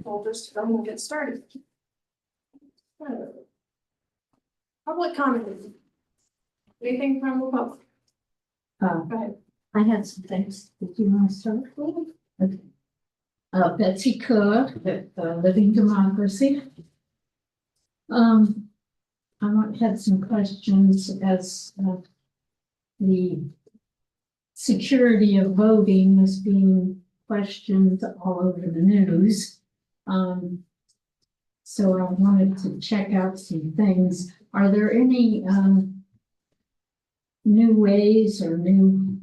we'll just go and get started. Public comment. Anything from the public? Go ahead. I had some things. Did you want to start? Okay. Betsy Cook, Living Democracy. Had some questions as the security of voting was being questioned all over the news. So I wanted to check out some things. Are there any new ways or new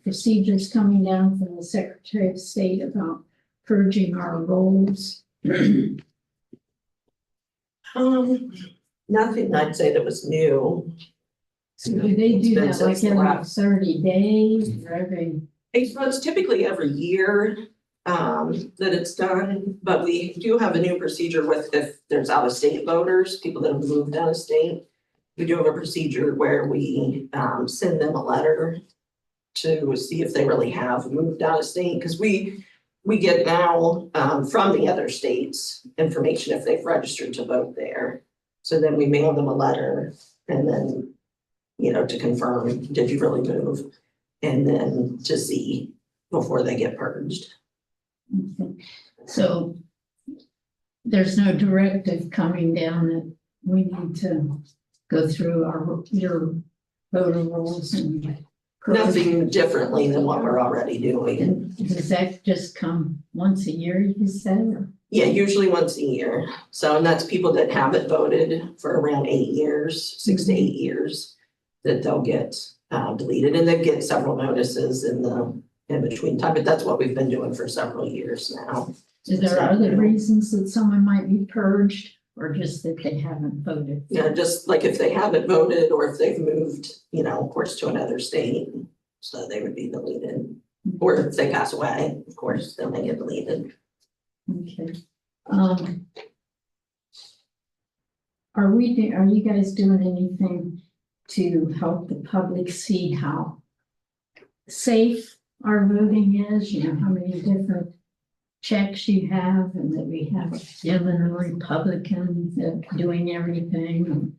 procedures coming down from the Secretary of State about purging our rolls? Nothing I'd say that was new. So do they It's do been that since like the every last- 30 days or every? It's typically every year that it's done, but we do have a new procedure with if there's out-of-state voters, people that have moved out of state. We do have a procedure where we send them a letter to see if they really have moved out of state, because we get now from the other states information if they've registered to vote there. So then we mail them a letter and then, you know, to confirm, did you really move? And then to see before they get purged. Okay. So there's no directive coming down that we need to go through your voter rolls and Nothing differently than what we're already doing. And does that just come once a year, you said? Or? Yeah, usually once a year. So, and that's people that haven't voted for around 8 years, 6 to 8 years, that they'll get deleted, and they get several notices in between time, but that's what we've been doing for several years now. Is there other reasons that someone might be purged, or just that they haven't voted? Yeah, just like if they haven't voted or if they've moved, you know, of course, to another state, so they would be deleted. Or if they pass away, of course, then they get deleted. Okay. Are you guys doing anything to help the public see how safe our voting is? You know, how many different checks you have, and that we have Democrat and Republican doing everything.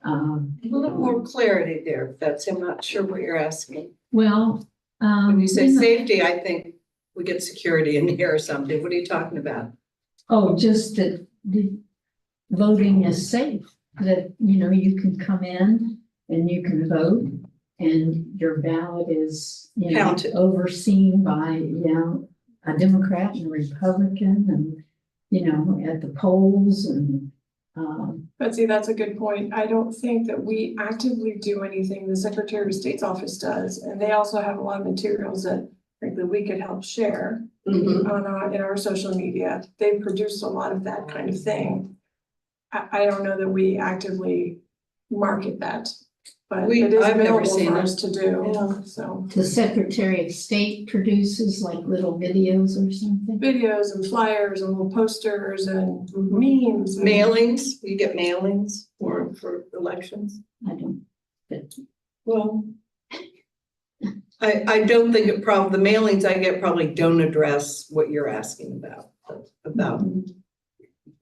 A little more clarity there, Betsy. I'm not sure what you're asking. Well, When you say in the- safety, I think we get security in here or something. What are you talking about? Oh, just that the voting is safe, that, you know, you can come in and you can vote and your ballot is, you know, Counted. overseen by, you know, a Democrat and a Republican and, you know, at the polls and, Betsy, that's a good point. I don't think that we actively do anything. The Secretary of State's office does, and they also have a lot of materials that frankly we could help share Mhm. in our social media. They produce a lot of that kind of thing. I don't know that we actively market that, but it is I've never available seen for it. us to do, Yeah. so. the Secretary of State produces like little videos or something. Videos and flyers and little posters and memes. and- Mailings, you get mailings for elections? I don't, Well, I don't think the mailings I get probably don't address what you're asking about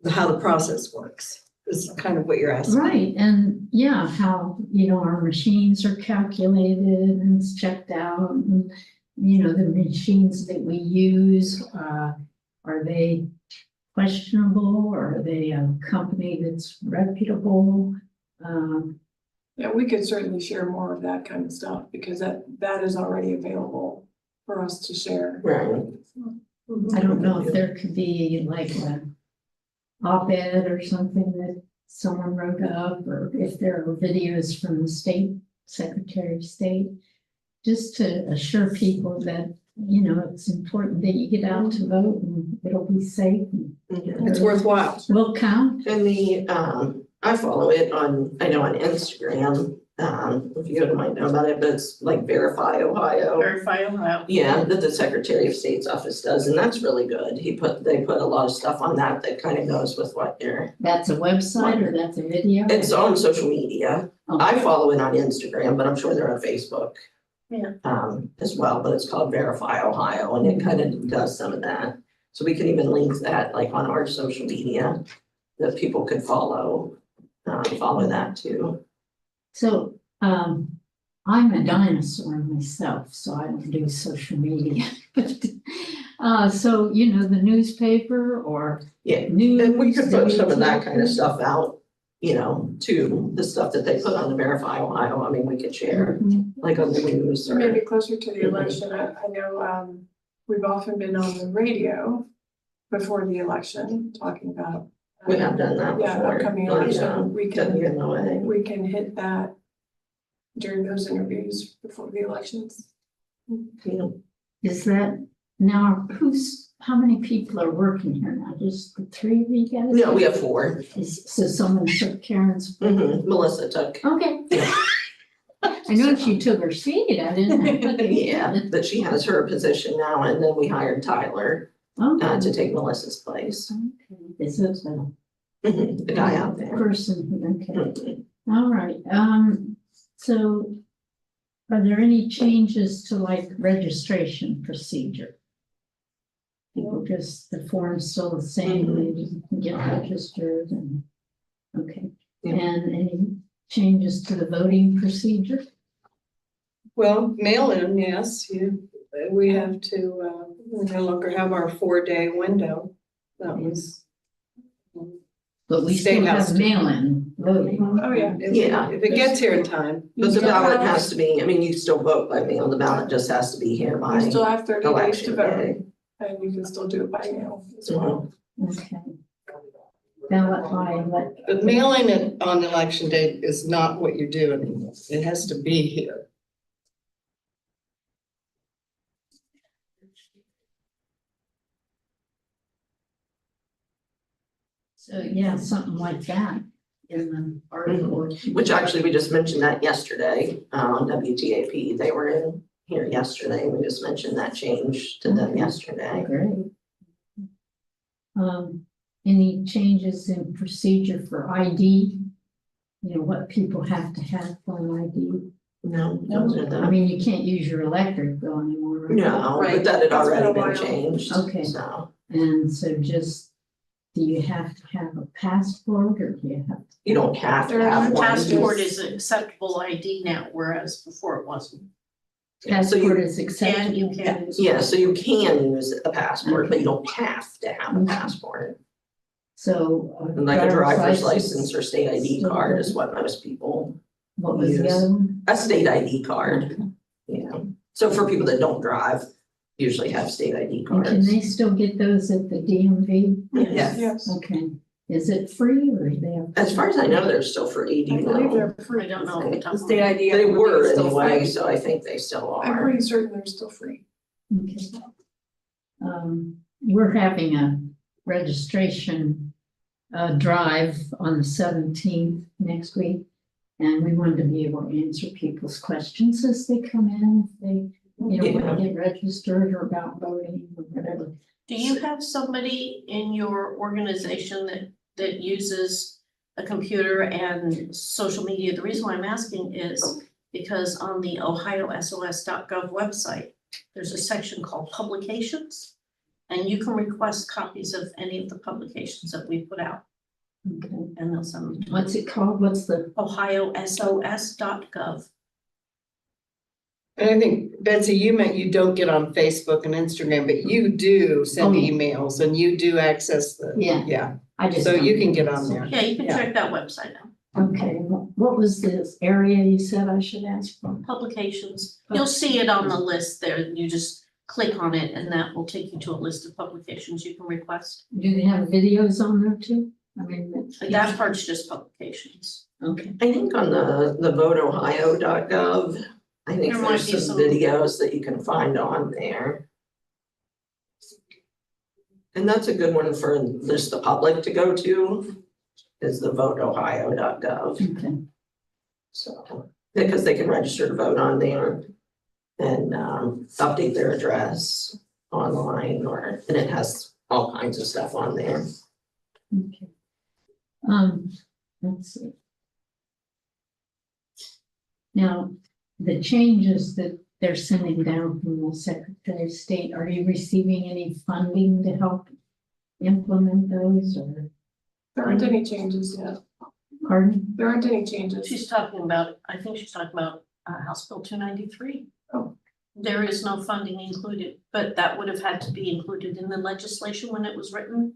how the process works. Is kind of what you're asking. right, and yeah, how, you know, our machines are calculated and it's checked out, and, you know, the machines that we use, are they questionable, or are they a company that's reputable? Yeah, we could certainly share more of that kind of stuff because that is already available for us to share. Right. I don't know if there could be like a op-ed or something that someone wrote up, or if there are videos from the state Secretary of State, just to assure people that, you know, it's important that you get out to vote and it'll be safe. And It's worthwhile. will count. And I follow it on Instagram. If you don't know about it, but it's like Verify Ohio. Verify Ohio. Yeah, that the Secretary of State's office does, and that's really good. They put a lot of stuff on that kind of goes with what they're. That's a website or that's a video? It's on social media. Oh. I follow it on Instagram, but I'm sure they're on Facebook. Yeah. As well, but it's called Verify Ohio, and it kind of does some of that. So we can even link that like on our social media that people could follow that too. So, I'm a dinosaur myself, so I don't do social media. So, you know, the newspaper or Yeah, news. and we could put some of that kind of WTF. stuff out, you know, too, the stuff that they put on the Verify Ohio, I mean, we could share, Mhm. like on the news So or. maybe closer to the Mhm. election, I know, we've often been on the radio before the election, talking about. We have done that Yeah, before. upcoming on, election, we Getting can, in the way. we can hit that during those interviews before the elections. Yeah. Is that now, how many people are working here now? Just the three of you guys? No, we have 4. So someone took Karen's. Melissa took, Okay. Yeah. I know she took her seat, I didn't know. yeah, but she has her position now, and then we hired Tyler Okay. to take Melissa's place. Okay. This is a The guy out there. person, okay. Mhm. All right, so are there any changes to like registration procedure? People just, the form's still the same, they just get registered and, okay. Yeah. And any changes to the voting procedure? Well, mail-in, yes, we have to, we no longer have our 4-day window. That was. But we State still has have to- mail-in voting. Oh, yeah. If it gets here in time. But the ballot has to be, I mean, you still vote by mail, the ballot just has to be here by You still have 30 days to election vote, day. and you can still do it by mail as well. Okay. Ballot by elect. But mailing it on election day is not what you're doing. It has to be here. So, yeah, something like that in the article. Which actually, we just mentioned that yesterday on WTAP. They were in here yesterday. We just mentioned that change to them yesterday. Great. Any changes in procedure for ID? You know, what people have to have for an ID? No, those are I the, mean, you can't use your electric bill anymore, right? no, but Right. that had That's been a already been while. changed. Okay. So And so just, do you have to have a passport or do you have? you don't have to There have are one. Passport is an acceptable ID now, whereas before it wasn't. Passport is And acceptable? you can. Yeah, so you can use a passport, but you don't have to have a passport. So. Like a driver's license or state ID still card good. is what most people, What was the use. other one? a state ID card, yeah. So for people that don't drive, usually have state ID And can cards. they still get those at the DMV? Yeah. Yes, Okay, is it free or do they have? As far as I know, they're still free, do I you believe know? they're I free. don't know. off the top of my State head. ID. They were still anyway, free. so I think they still I'm are. pretty certain they're still free. Okay. We're having a registration drive on the 17th next week. And we wanted to be able to answer people's questions as they come in, if they, you know, want to get registered or about voting or whatever. Do you have somebody in your organization that uses a computer and social media? The reason why I'm asking is because on the ohiosos.gov website, there's a section called publications. And you can request copies of any of the publications that we put out, Okay, and they'll send them to what's it called? What's the, ohiosos.gov. And I think, Betsy, you meant you don't get on Facebook and Instagram, but you do send Oh, yeah. emails and you do access the. Yeah. Yeah, I just. so don't you can know. get on there. Yeah, you can Yeah. check that website out. Okay, what was this area you said I should ask for? Publications, you'll see it on the list there, you just click on it and that will take you to a list of publications you can request. Do they have videos on there too? I mean. But that part's just publications. Okay, I think on the voteohio.gov, I think There might there's be some some- videos that you can find on there. And that's a good one for just the public to go to, is the voteohio.gov. okay. So, because they can register to vote on there and update their address online and it has all kinds of stuff on there. Okay. Let's see. Now, the changes that they're sending down from the Secretary of State, are you receiving any funding to help implement those or, There aren't any changes yet. pardon? There aren't any changes. She's talking about, I think she's talking about House Bill 293. Oh. There is no funding included, but that would have had to be included in the legislation when it was written.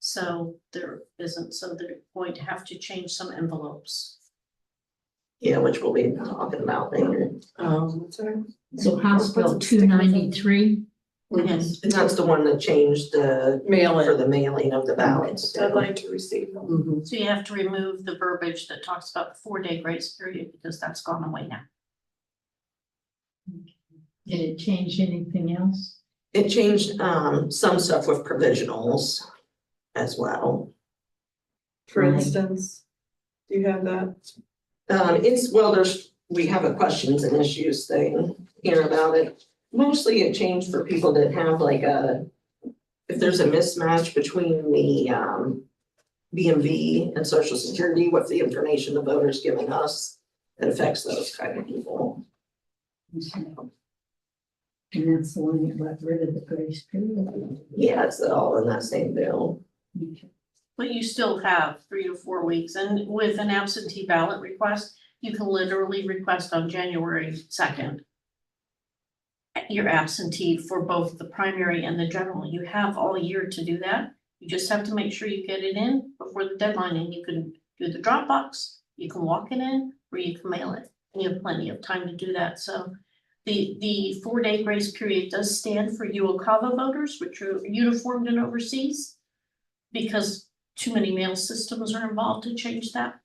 So there isn't, so they're going to have to change some envelopes. Yeah, which we'll be talking about later. Sorry. So House Bill 293, Yes. And that's the one that changed the, Mail for in. the mailing of the ballots. Deadline to receive them. Mhm. So you have to remove the verbiage that talks about the 4-day grace period because that's gone away now. did it change anything else? It changed, some stuff with provisionals as well. For Right. instance, do you have that? We have a questions and issues thing here about it. Mostly it changed for people that have like if there's a mismatch between the BMV and Social Security with the information the voter's given us, it affects those kind of people. And that's the one that got rid of the grace period. Yeah, it's all in that same bill. Okay. But you still have 3 to 4 weeks, and with an absentee ballot request, you can literally request on January 2nd. Your absentee for both the primary and the general. You have all year to do that. You just have to make sure you get it in before the deadline, and you can do the drop box, you can walk it in, or you can mail it. And you have plenty of time to do that, so. The 4-day grace period does stand for UOCAVA voters, which are uniformed and overseas. Because too many mail systems are involved to change that.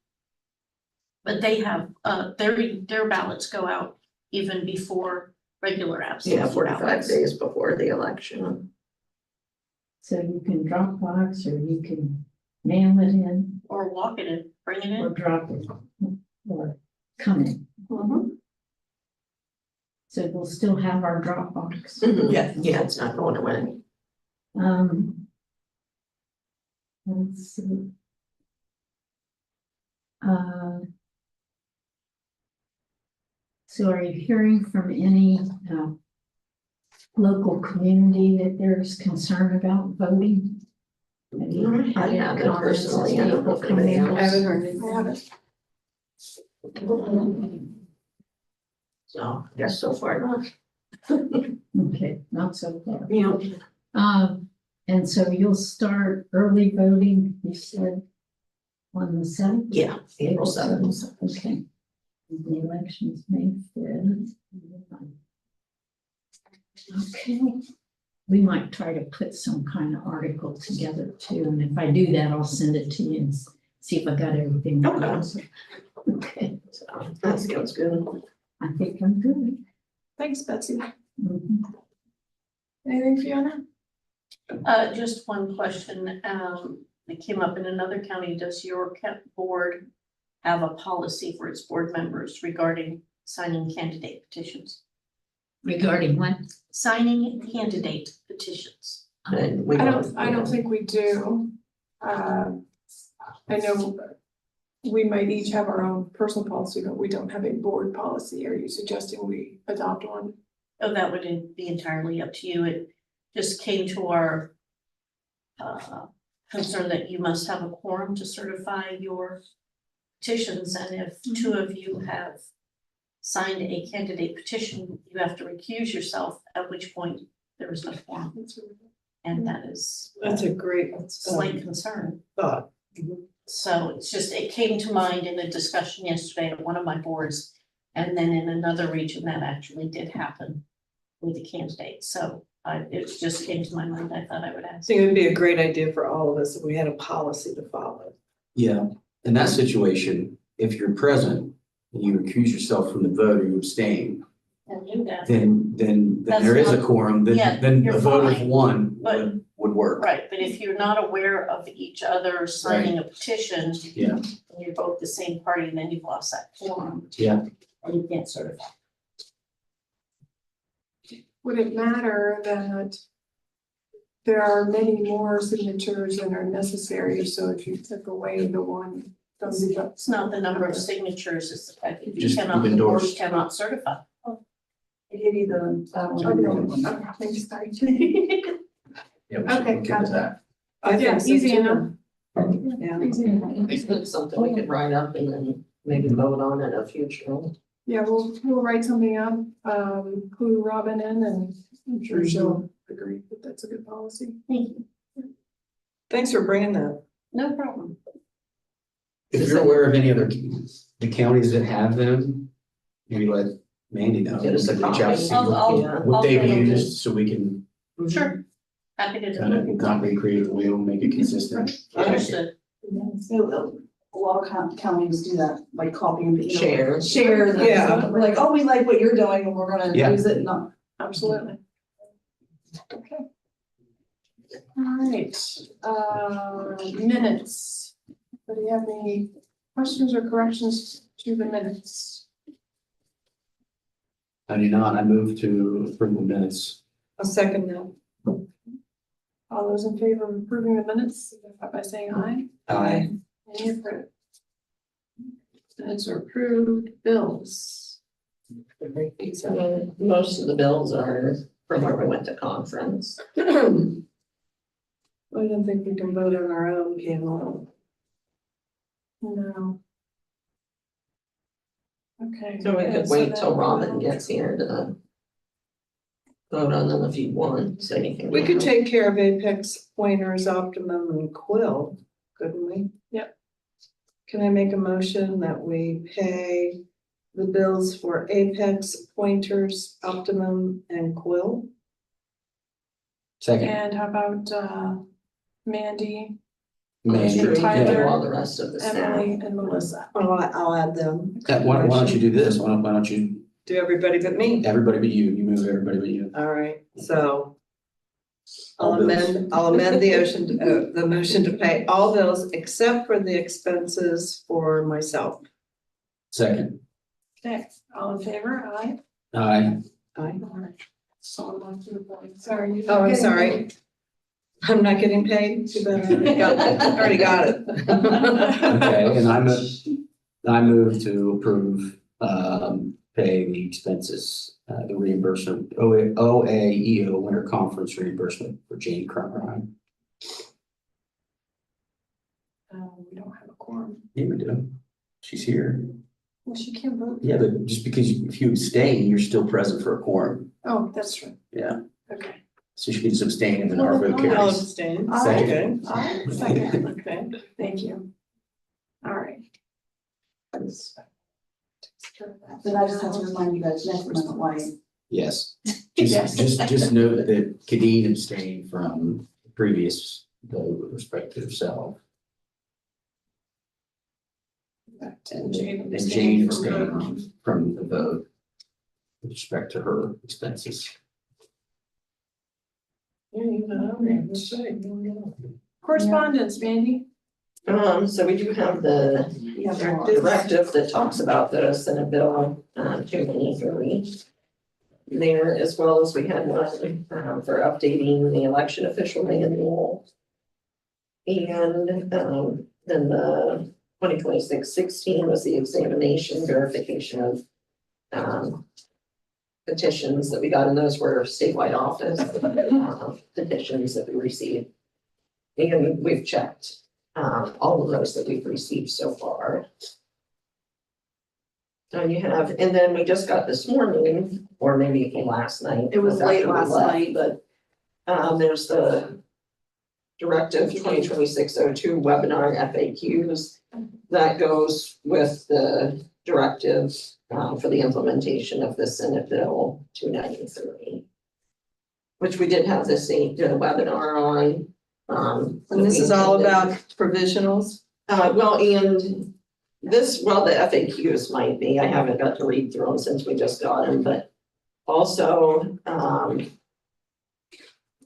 But they have, their ballots go out even before regular absentee Yeah, 45 ballots. days before the election. So you can drop box or you can mail it in Or walk it in, bring it or in. drop it or come in. So we'll still have our drop box. Yeah, it's not going away. Let's see. So are you hearing from any local community that there's concern about voting? Have you I had any haven't comments as personally, I don't know people if come anybody in? else. I haven't heard I anything. haven't. So, I guess so far not. Okay, not so far. Yeah. And so you'll start early voting, you said, on the 7th? Yeah, April 7th. Okay. The election's May 5th. Okay. We might try to put some kind of article together too, and if I do that, I'll send it to you and see if I got everything. Okay. Okay, So that sounds good. I think I'm good. Thanks, Betsy. Mhm. Anything, Fiona? Just one question, it came up in another county. Does your board have a policy for its board members regarding signing candidate petitions? Regarding what? Signing candidate petitions. And we I don't think we do. I know we might each have our own personal policy, but we don't have a board policy. Are you suggesting we adopt one? Oh, that would be entirely up to you. It just came to our concern that you must have a quorum to certify your petitions, and if 2 of you have signed a candidate petition, you have to recuse yourself, at which point there is no quorum. And that is That's a great a slight concern. thought. So it's just, it came to mind in a discussion yesterday at one of my boards. And then in another region that actually did happen with the candidate. So it just came to my mind. I thought I would I ask. think it would be a great idea for all of us if we had a policy to follow. Yeah, in that situation, if you're present and you recuse yourself from the vote or you abstain, And you guys, then That's there is a not- quorum, yeah, then you're a vote of fine, one but- would work. right, but if you're not aware of each other signing a petition. Yeah. And you're both the same party, and then you've lost that quorum. Yeah. And you can't certify. Would it matter that there are many more signatures than are necessary, so if you took away the one, It's not the number of signatures, it's the fact that you Just cannot, keep the board endorsed. cannot certify. I gave you the, Okay, thanks, sorry. Yeah, we should Okay, look into gotcha. that. I Yeah, think so easy too. enough. Yeah. Easy enough. It's something we could write up and then maybe vote on in a future. Yeah, we'll write something up, clue Robin in, and I'm sure she'll agree that that's a good policy. Thank you. Thanks for bringing that. No problem. If you're aware of any other, the counties that have them, maybe let Mandy know. Get us a Reach out, see I'll- Yeah. what they've I'll- used, so we can Sure. Happy to kind of do not recreate the wheel, make it consistent. it. Understood. so a lot of counties do that, like copy and. Share. Share that. Yeah. We're like, oh, we like what you're doing and we're gonna Yeah. use it and not. Absolutely. Okay. All right, minutes. Do you have any questions or corrections to the minutes? I do not, I move to approve the minutes. A second now. All those in favor of approving the minutes, signify by saying aye. Aye. Any opposed? Minutes are approved. Bills. So most of the bills are from where we went to conference. I don't think we can vote on our own, can we? No. Okay. So we could wait till Robin gets here to vote on them if you want, say anything. We could take care of Apex, Pointers, Optimum, and Quill, couldn't we? Yep. Can I make a motion that we pay the bills for Apex, Pointers, Optimum, and Quill? Second. And how about Mandy, That's true, you can do Tyler, all the rest of the staff. Emily, and Melissa? Oh, I'll add them. Why don't you do this? Why don't you, Do everybody but me. everybody but you move everybody but you. All right, so All bills. I'll amend the motion to pay all bills except for the expenses for myself. Second. Okay, all in favor, aye? Aye. Aye. So I'm on to the point. Sorry. you- Oh, I'm sorry. I'm not getting paid, too bad, I already got it. Okay, and I move to approve, pay the expenses, the reimbursement, OAEO Winter Conference reimbursement for Jane Crumrine. We don't have a quorum. Yeah, we do. She's here. Well, she can't vote. Yeah, but just because if you abstain, you're still present for a quorum. Oh, that's true. Yeah, Okay. so she can just abstain if an Well, our then vote I'll carries. abstain. Aye. Second. Aye, second. Okay. Thank you. All right. But I just have to remind you guys next month why. Yes. Yes. Just note that Kadeen abstained from the previous vote with respect to herself. And Jane And Jane abstained from her. abstained from the vote with respect to her expenses. Correspondence, Mandy? So we do have the directive that talks about the Senate Bill 293 there, as well as we had one for updating the election official manual. And then the 2026-16 was the examination verification of petitions that we got, and those were statewide office petitions that we received. And we've checked all of those that we've received so far. And you have, and then we just got this morning, or maybe last night. It was late after we last left, night. But there's the Directive 2026-02 webinar FAQs. That goes with the directive for the implementation of the Senate Bill 293. Which we did have this did a webinar on. And this is all about provisionals? Well, and this, well, the FAQs might be, I haven't got to read through them since we just got them, but also,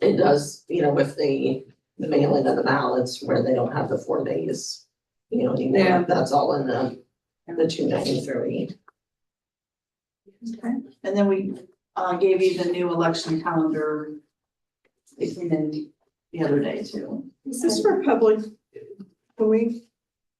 it does, with the mailing of the ballots where they don't have the 4 days, anymore. Yeah. That's all in the 293. And then we gave you the new election calendar. It came in the other day too. Is this for public? Can we?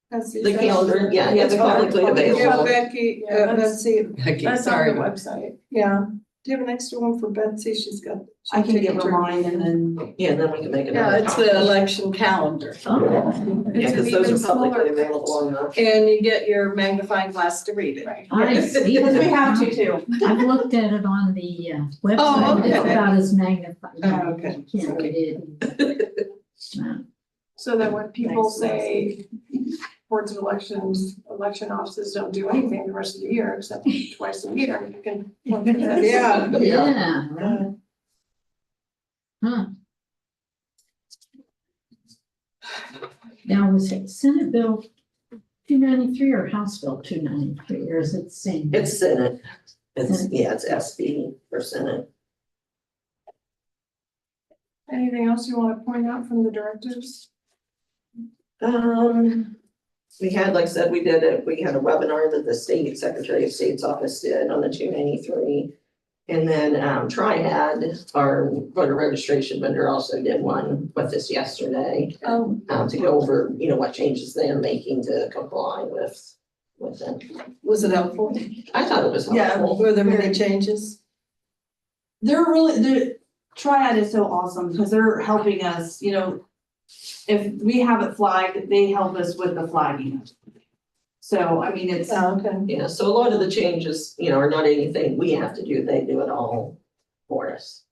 The calendar, yeah, it's the calendar. publicly Yeah, available. Becky, Yeah, that's- Betsy, That's on the website. yeah. Do you have an extra one for Betsy? She's got. I can give her mine and then, Yeah, then we can make it. Yeah, it's the election calendar. Oh, Yeah, because those It's are an even publicly smaller available on the. And you get your magnifying glass to read it. I see. because we have to too. I've looked at it on the Oh, website, it's okay. about as magnified. Oh, okay. Can't read it. So that when people say boards of elections, election offices don't do anything the rest of the year except twice a year, you can. look at this. Yeah. Yeah, right. Huh. Now, was it Senate Bill 293 or House Bill 293, or is it the same? It's Senate. It's, Senate. yeah, it's SB for Senate. Anything else you want to point out from the directives? We had, like I said, we had a webinar that the State Secretary of State's office did on the 293. And then Triad, our voter registration vendor, also did one with us yesterday. Oh. To go over, what changes they're making to comply with it. Was it helpful? I thought it was Yeah. helpful. Were there many changes? The Triad is so awesome because they're helping us, if we have it flagged, they help us with the flagging. So, I mean, it's, Oh, okay. Yeah, so a lot of the changes, are not anything we have to do, they do it all for us.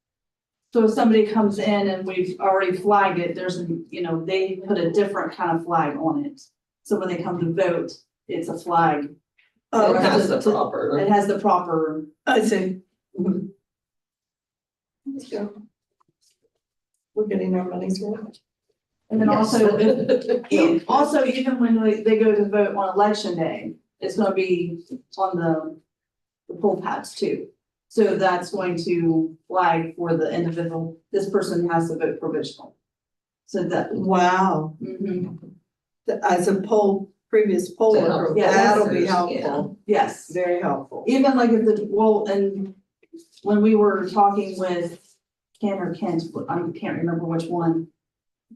so if somebody comes in and we've already flagged it, they put a different kind of flag on it. So when they come to vote, it's a flag. Oh, It has the to- proper. It has the proper, I see. Let's go. We're getting our money's worth. and then Yes. also, even when they go to vote on election day, it's gonna be on the poll pads too. So that's going to flag for the individual, this person has to vote provisional. So that, Wow. mhm, As a previous poll To help worker, Yeah, that'll be voters, helpful. yes. Very helpful. Even like and when we were talking with Ken or Kent, I can't remember which one.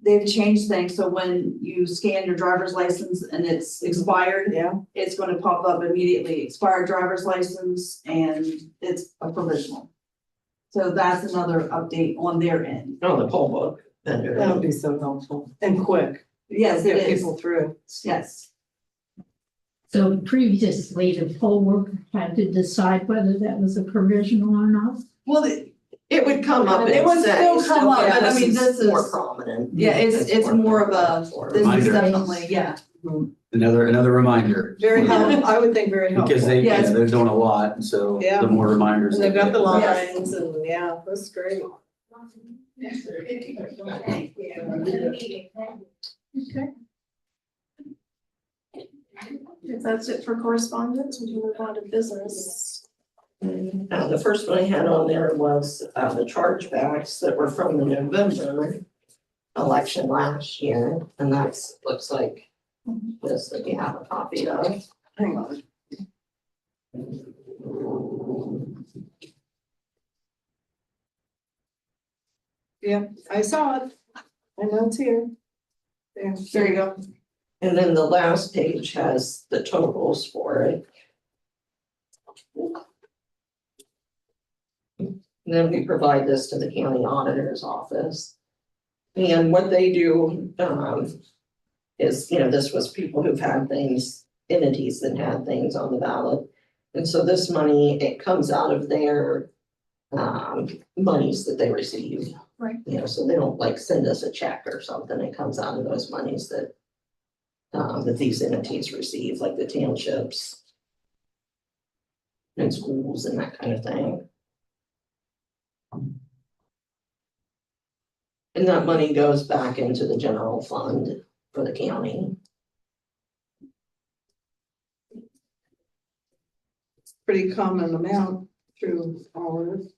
They've changed things, so when you scan your driver's license and it's expired, Yeah. it's gonna pop up immediately, expired driver's license, and it's a provisional. So that's another update on their end. On the poll book. vendor. That would be so helpful and quick. Yes, it Get is, people through. yes. So previously, the poll worker had to decide whether that was a provisional or not. Well, It would come up and It would say still come stuff, up, but but I mean, this more is- prominent. yeah, it's more of a, this is Reminder. definitely, yeah. Another reminder. Very helpful, I would think very helpful. Because Yes. they're doing a lot, and so Yeah. the more reminders. And they've got the Yes. lines and yeah, that's great. Okay. If that's it for correspondence, we can move on to business. The first one I had on there was the chargebacks that were from the November election last year, and that's, looks like this that you have a copy of. Hang on. Yep, I saw it. I know it's here. There you go. And then the last page has the totals for it. And then we provide this to the county auditor's office. And what they do, is, this was people who've had things, entities that had things on the ballot. And so this money, it comes out of their, monies that they receive. Right. So they don't like send us a check or something, it comes out of those monies that that these entities receive, like the townships and schools and that kind of thing. And that money goes back into the general fund for the county. Pretty common amount through all of it.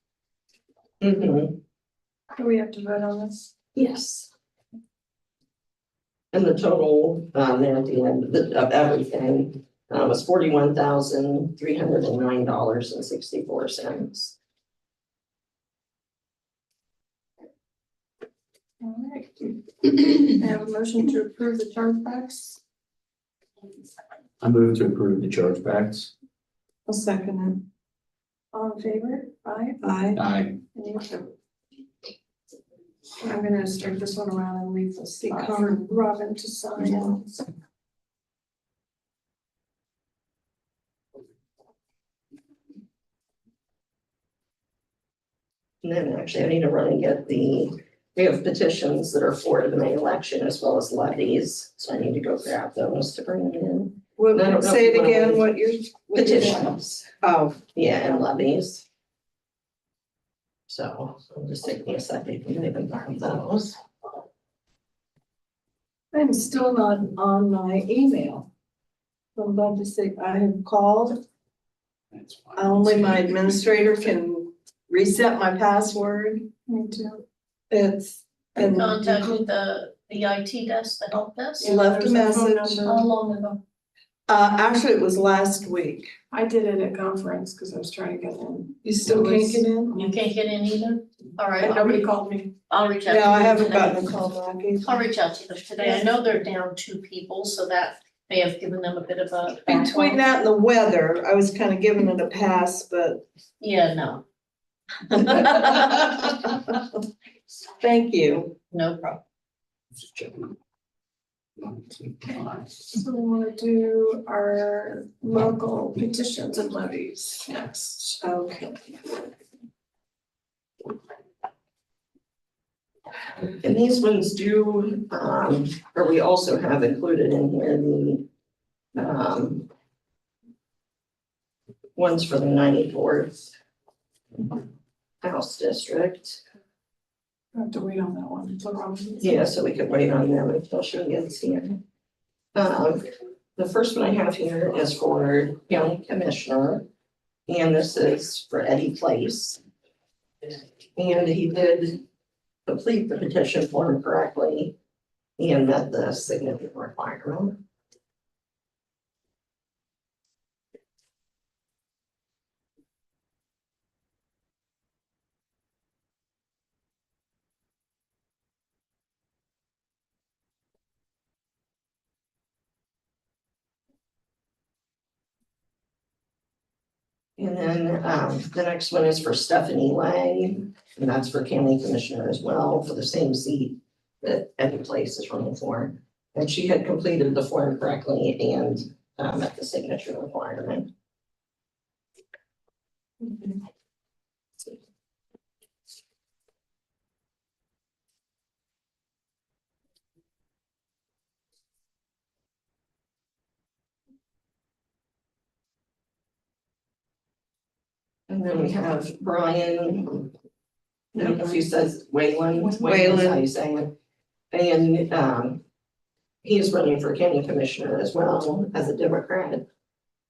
Do we have to vote on this? Yes. And the total, there at the end of everything, was $41,309.64. All right. I have a motion to approve the chargebacks. I move to approve the chargebacks. I'll second All in favor? Aye. Aye. Any opposed? I'm gonna strike this one around and leave this spot for Robin to sign. And then actually I need to run and get we have petitions that are for the May election as well as levies, so I need to go grab those to bring them in. What, I don't know say if it you wanna again, leave what you're. Petitions, Oh, yeah, and levies. So it'll just take me a second to even find those. I'm still not on my email. I'm about to say, I have called, That's fine. only my administrator can reset my password. Me too. It's, and Contacted the IT desk, the help desk. you left a There's phone message. number. How long ago? Actually, it was last week. I did it at conference because I was trying to get in. You still can't get in? You can't get in either? All right, And nobody called me. I'll reach out. No, to I them haven't today. gotten a call back either. I'll reach out to them today. I know they're down 2 people, so that may have given them a bit of a. Between that and the weather, I was kind of giving it a pass, but Yeah, no, thank you. no problem. Just checking. 1, 2, 5. So we want to do our local petitions and levies next. Okay. And these ones do, or we also have included in here ones for the 94th House District. I have to wait on that one. So Robin. Yeah, so we could wait on them until she gets here. The first one I have here is for county commissioner, and this is for Eddie Place. And he did complete the petition form correctly and met the significant requirement. And then the next one is for Stephanie Lang, and that's for county commissioner as well, for the same seat that Eddie Place is running for. And she had completed the form correctly and met the signature requirement. And then we have Brian, I don't know if he says Wayland, Wayland's how you say it. And he is running for county commissioner as well as a Democrat.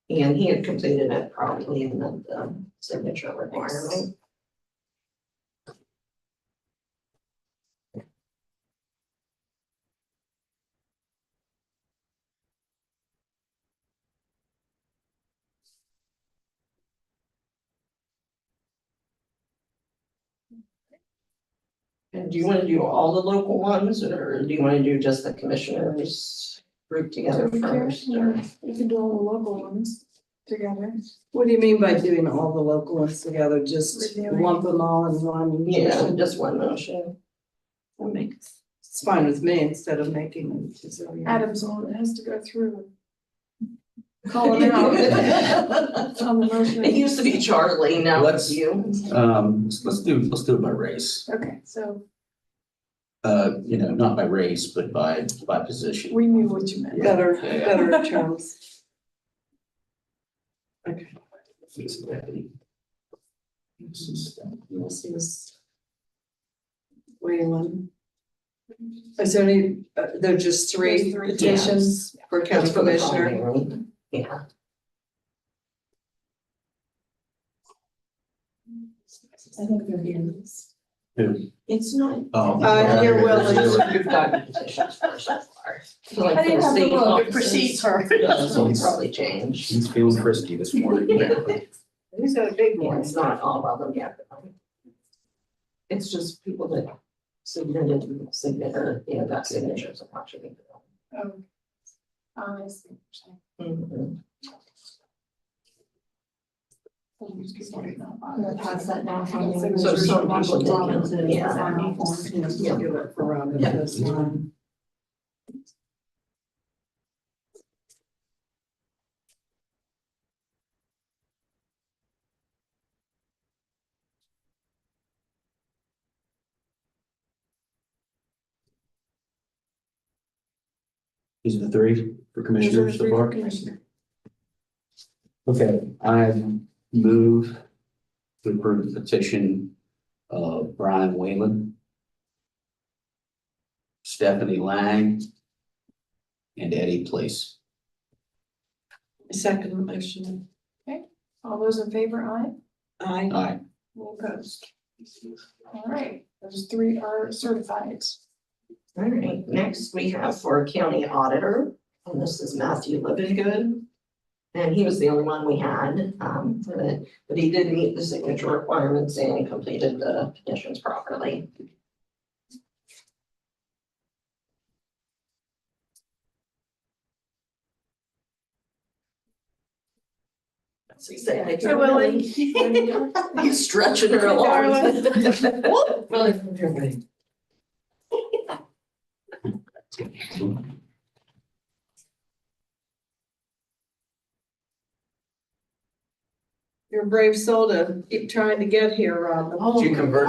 And he had completed it probably in the signature requirement. And do you want to do all the local ones, or do you want to do just the commissioners grouped together Do we care? first? Or We can do all the local ones together. What do you mean by doing all the local ones together? Just Reviewing. lump them all in one? yeah, just one motion. That makes, it's fine with me instead of making them. gazillion. Adam's the one that has to go through. and Call it out on the motion. It used to be Charlie, now it's Let's- you. Let's do it by race. Okay, so Not by race, but by position. we knew what you meant. Better, Yeah. better terms. Okay. This is Eddie. This is This is Wayland. Is there any, there are just three There's three. petitions for county That's for the commissioner? primary. Yeah. I think they're here. Who? It's not. Oh. Here, Will. You've got petitions for so far. So like I didn't for have to state look, it offices, precedes her. So we probably change. He's feeling frisky this morning. apparently. He's got a big Yeah, one. it's not all of them yet. It's just people that got signatures. I'm not sure. Oh. I see what you're saying. Mhm. I'm gonna pass that down. from you. So some people didn't, yeah. Yeah, do it for Robin. Yeah. This one. These are the three for Those are the commissioners so three far. commissioners. Okay, I move to approve the petition of Brian Whalen, Stephanie Lang, and Eddie Place. Second motion. All those in favor, aye? Aye. Aye. Any opposed? All right, those three are certified. All right, next we have for county auditor, and this is Matthew Livingood. And he was the only one we had, but he did meet the signature requirements and completed the petitions properly. Hey, Willie. He's stretching her along. Willie. You're a brave soul to keep trying to get here, Robin. Did you convert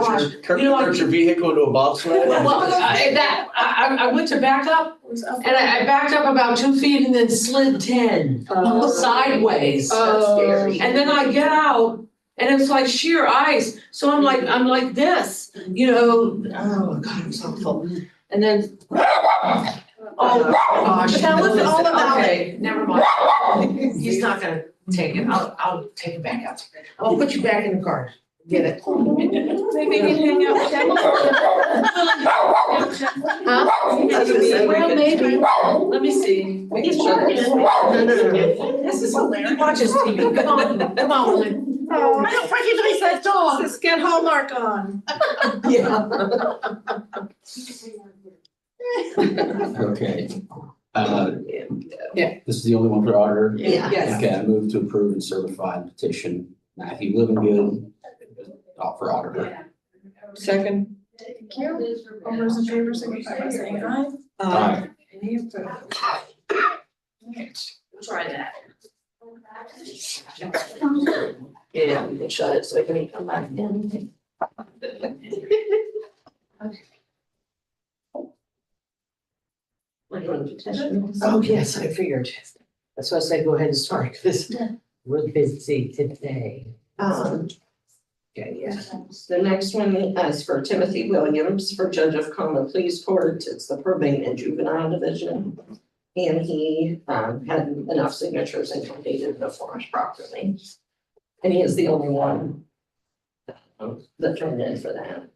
You know, your vehicle into a bobsled? I went to back up and I backed up about 2 feet and then slid 10 sideways. That's scary. And then I get out and it's like sheer ice. So I'm like this, you know, oh God, it was awful. And then, oh gosh. Tell us all about it. Okay, never mind. He's not gonna take it. I'll take it back out. I'll put you back in the car. Get it. Maybe you can hang out with Jenny. Huh? Well, maybe. Let me see. We can shut it. No. This is hilarious. Watch this TV. Come on, Willie. I don't recognize that dog. Let's get Hallmark on. Yeah. Okay. Yeah. This is the only one for auditor? Yeah. Yes. Okay, I move to approve and certify the petition, Matthew Livingood, for auditor. Second. Thank you. All those in favor, signify by saying aye. Aye. Any opposed? Try that. Yeah, we can shut it so it can come back in. We're doing petitions. Oh, yes, I figured. That's why I said go ahead and start, because we're busy today. Okay, yeah. The next one is for Timothy Williams for Judge of Common Pleas Court. It's the probate and juvenile division. And he had enough signatures and completed the forms properly. And he is the only one that turned in for that.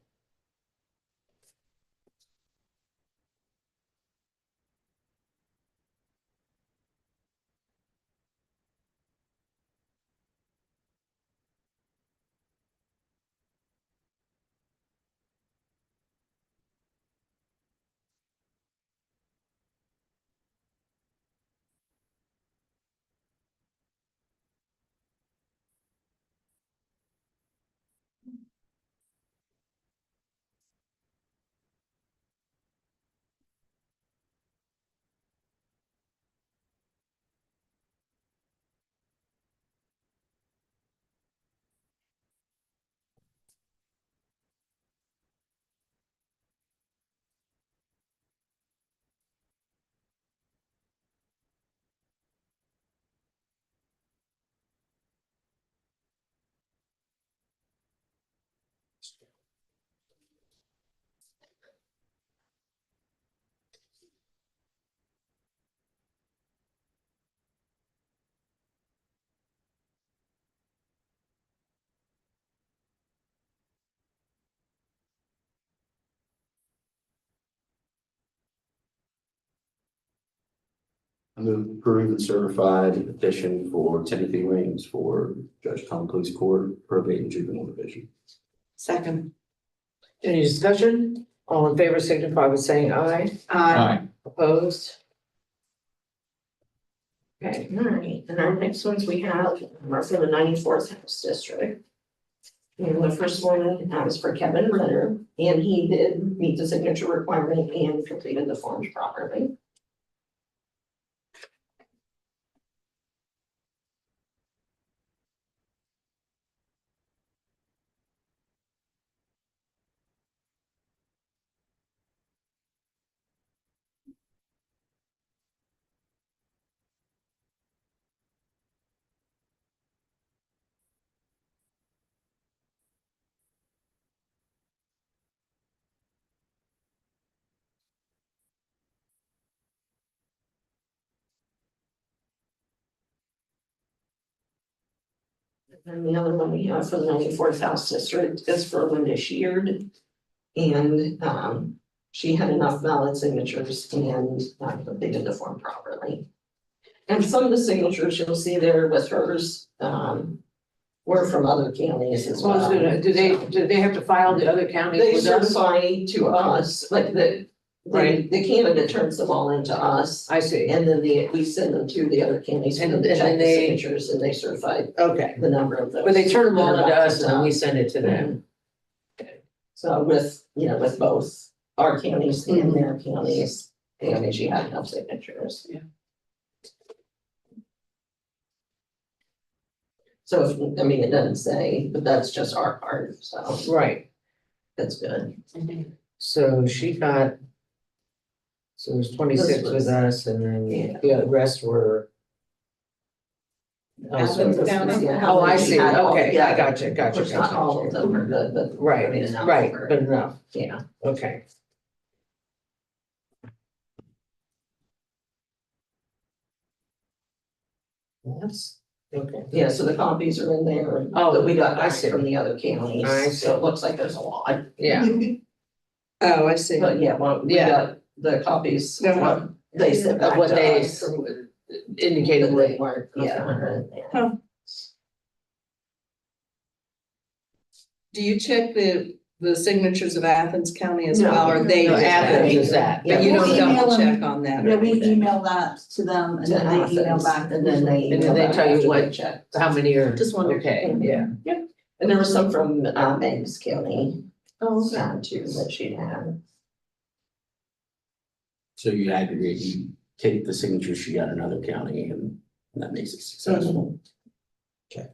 I move to approve and certify the petition for Timothy Williams for Judge of Common Pleas Court, probate and juvenile division. Second. Any discussion? All in favor signify by saying aye. Aye. Opposed? Okay, all right, and our next ones we have are for the 94th House District. And the first one is for Kevin Ritter, and he did meet the signature requirement and completed the forms properly. And the other one we have for the 94th House District is for Linda Sheard. And she had enough valid signatures and completed the form properly. And some of the signatures you'll see there with hers were from other counties as So I was well. gonna, do they have to file the other counties They with us? certify to us, like Right. the candidate turns them all into us. I see, And then we send them to the other counties for And them to then check the they- signatures and they certify okay, the number of those. but they turn them all that into are us and then we up. send it to them. So with, with both our counties and their counties, and she had enough signatures. Yeah. So it doesn't say, but that's just our part, so Right, that's good. so she got. So it was 26 was- with us and then Yeah. the rest were. Oh, so- Athens County. Yeah, Oh, I see, had all okay, I together. gotcha, Of gotcha, course, not all of gotcha. them are good, but. Right, enough right, for- but enough, Yeah. okay. That's, okay. Yeah, so the copies are in there. Oh, that we got I back see. from the other counties. I So see. it looks like there's a lot. Yeah, Oh, I see. But yeah, well, we Yeah. got the copies, Yeah. what they sent back of what to they us. indicated That what. they weren't, yeah. Huh. Do you check the signatures of Athens County as No. well, or they? No, just Athens add? is that. But you Yeah, don't we'll email double them. check on that or Yeah, we anything? email that to them and To then they email Athens, back. and then they. And then they email tell you after what- they check. How many are? Just wondered. Okay, yeah. And there was some from Banks County, Oh, okay. too, that she had. So you aggregate, you take the signatures she got in another county and that makes it successful. Okay.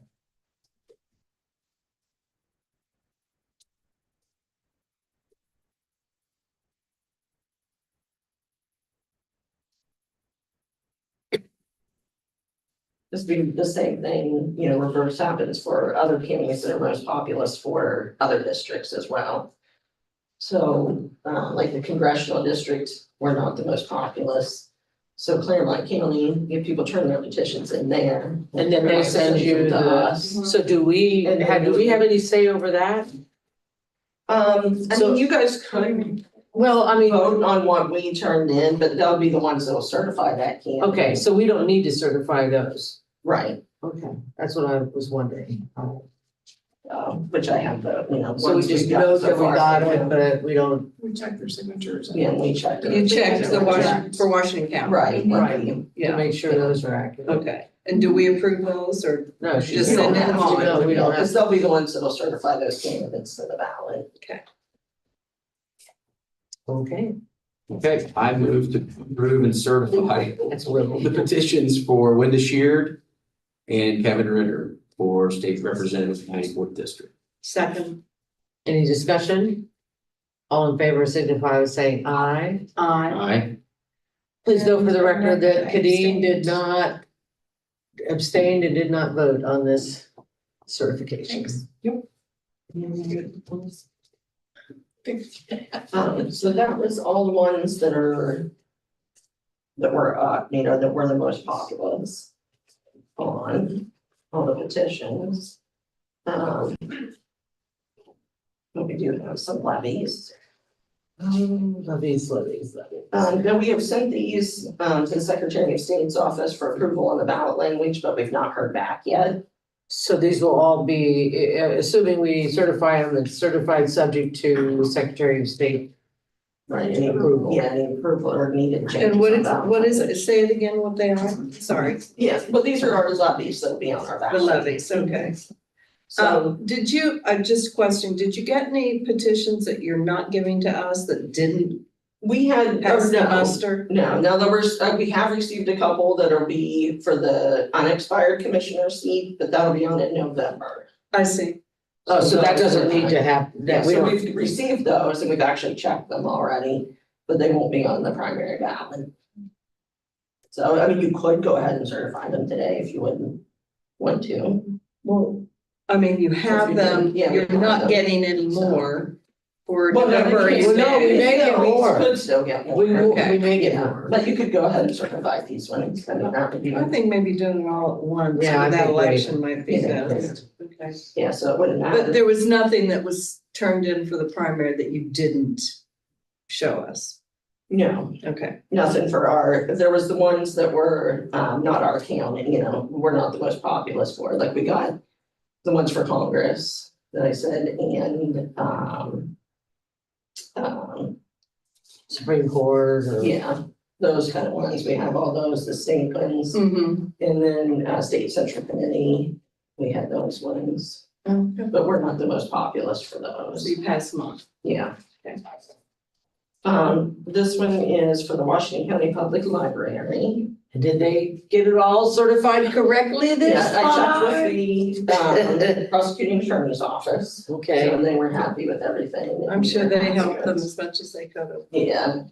Just be the same thing, reverse happens for other counties that are most populous for other districts as well. So, like the congressional district, we're not the most populous. So Claremont County, if people turn their petitions in there. And then they send you them to the, us. so do we, And then do we have any say over that? So- You guys could Well, I mean, vote on what we turned in, but they'll be the ones that'll certify that candidate. okay, so we don't need to certify those. Right, Okay, that's what I was wondering. which I have the, So we ones just got know so that we far, got so it, but we don't, We check their signatures. Yeah, we checked. You checked the Washington. for Washington County? Right, Right. right. to make sure those are accurate. Okay, and do we approve those or? No, she Just You send don't it have on. to, No, we don't have because they'll be the ones that'll certify those candidates to the ballot. Okay, Okay, I move to approve and certify that's little. the petitions for Linda Sheard and Kevin Ritter for state representative 94th district. Second. Any discussion? All in favor signify by saying aye. Aye. Please note for the record that Kadeen did not abstained and did not vote on this certification. So that was all the ones that were that were the most populous on all the petitions. We do have some levies. Levies. Then we have sent these to the Secretary of State's office for approval on the ballot language, but we've not heard back yet. So these will all be, assuming we certify them, it's certified subject to Secretary of State Right, any approval, yeah, any approval or needed changes. And what on is, ballot what is language. it? Say it again, what they are? Sorry, Yes, but these are our levies that'll be on our the ballot. levies, okay. So, Did you, just a question, did you get any petitions that you're not giving to us that didn't we had, pass the no, muster? no, there was, we have received a couple that'll be for the unexpired commissioner seat, but that'll be on in November. I see. Oh, so that doesn't need to have, Yeah, that we so don't, we've received those and we've actually checked them already, but they won't be on the primary ballot. So, I mean, you could go ahead and certify them today if you wouldn't want to. Well, I mean, you have you them, did, yeah, we you're have not them. getting any more for Well, no, November. we you can Well, no, we may. may get more. Could still get more. we may get Yeah, more. but you could go ahead and certify these ones, I mean, that would be, I think maybe doing it all at once Yeah, I for that think they- election might be Yeah. best. Okay. yeah, so it wouldn't But matter. there was nothing that was turned in for the primary that you didn't show us. No, Okay. nothing for our, there was the ones that were, not our county, you know, we're not the most populous for, like we got the ones for Congress that I said, and, Supreme Court or. yeah, those kind of ones, we have all those, the state ones, Mm-hmm. and then, State Central Committee, we had those ones, Okay. but we're not the most populous for So those, you pass them on. yeah. Okay. This one is for the Washington County Public Library. Did they get it all certified correctly this Yeah, I time? checked with the, prosecuting attorney's office, Okay, so they were happy with everything. I'm sure they helped them as much as they could have. Yeah.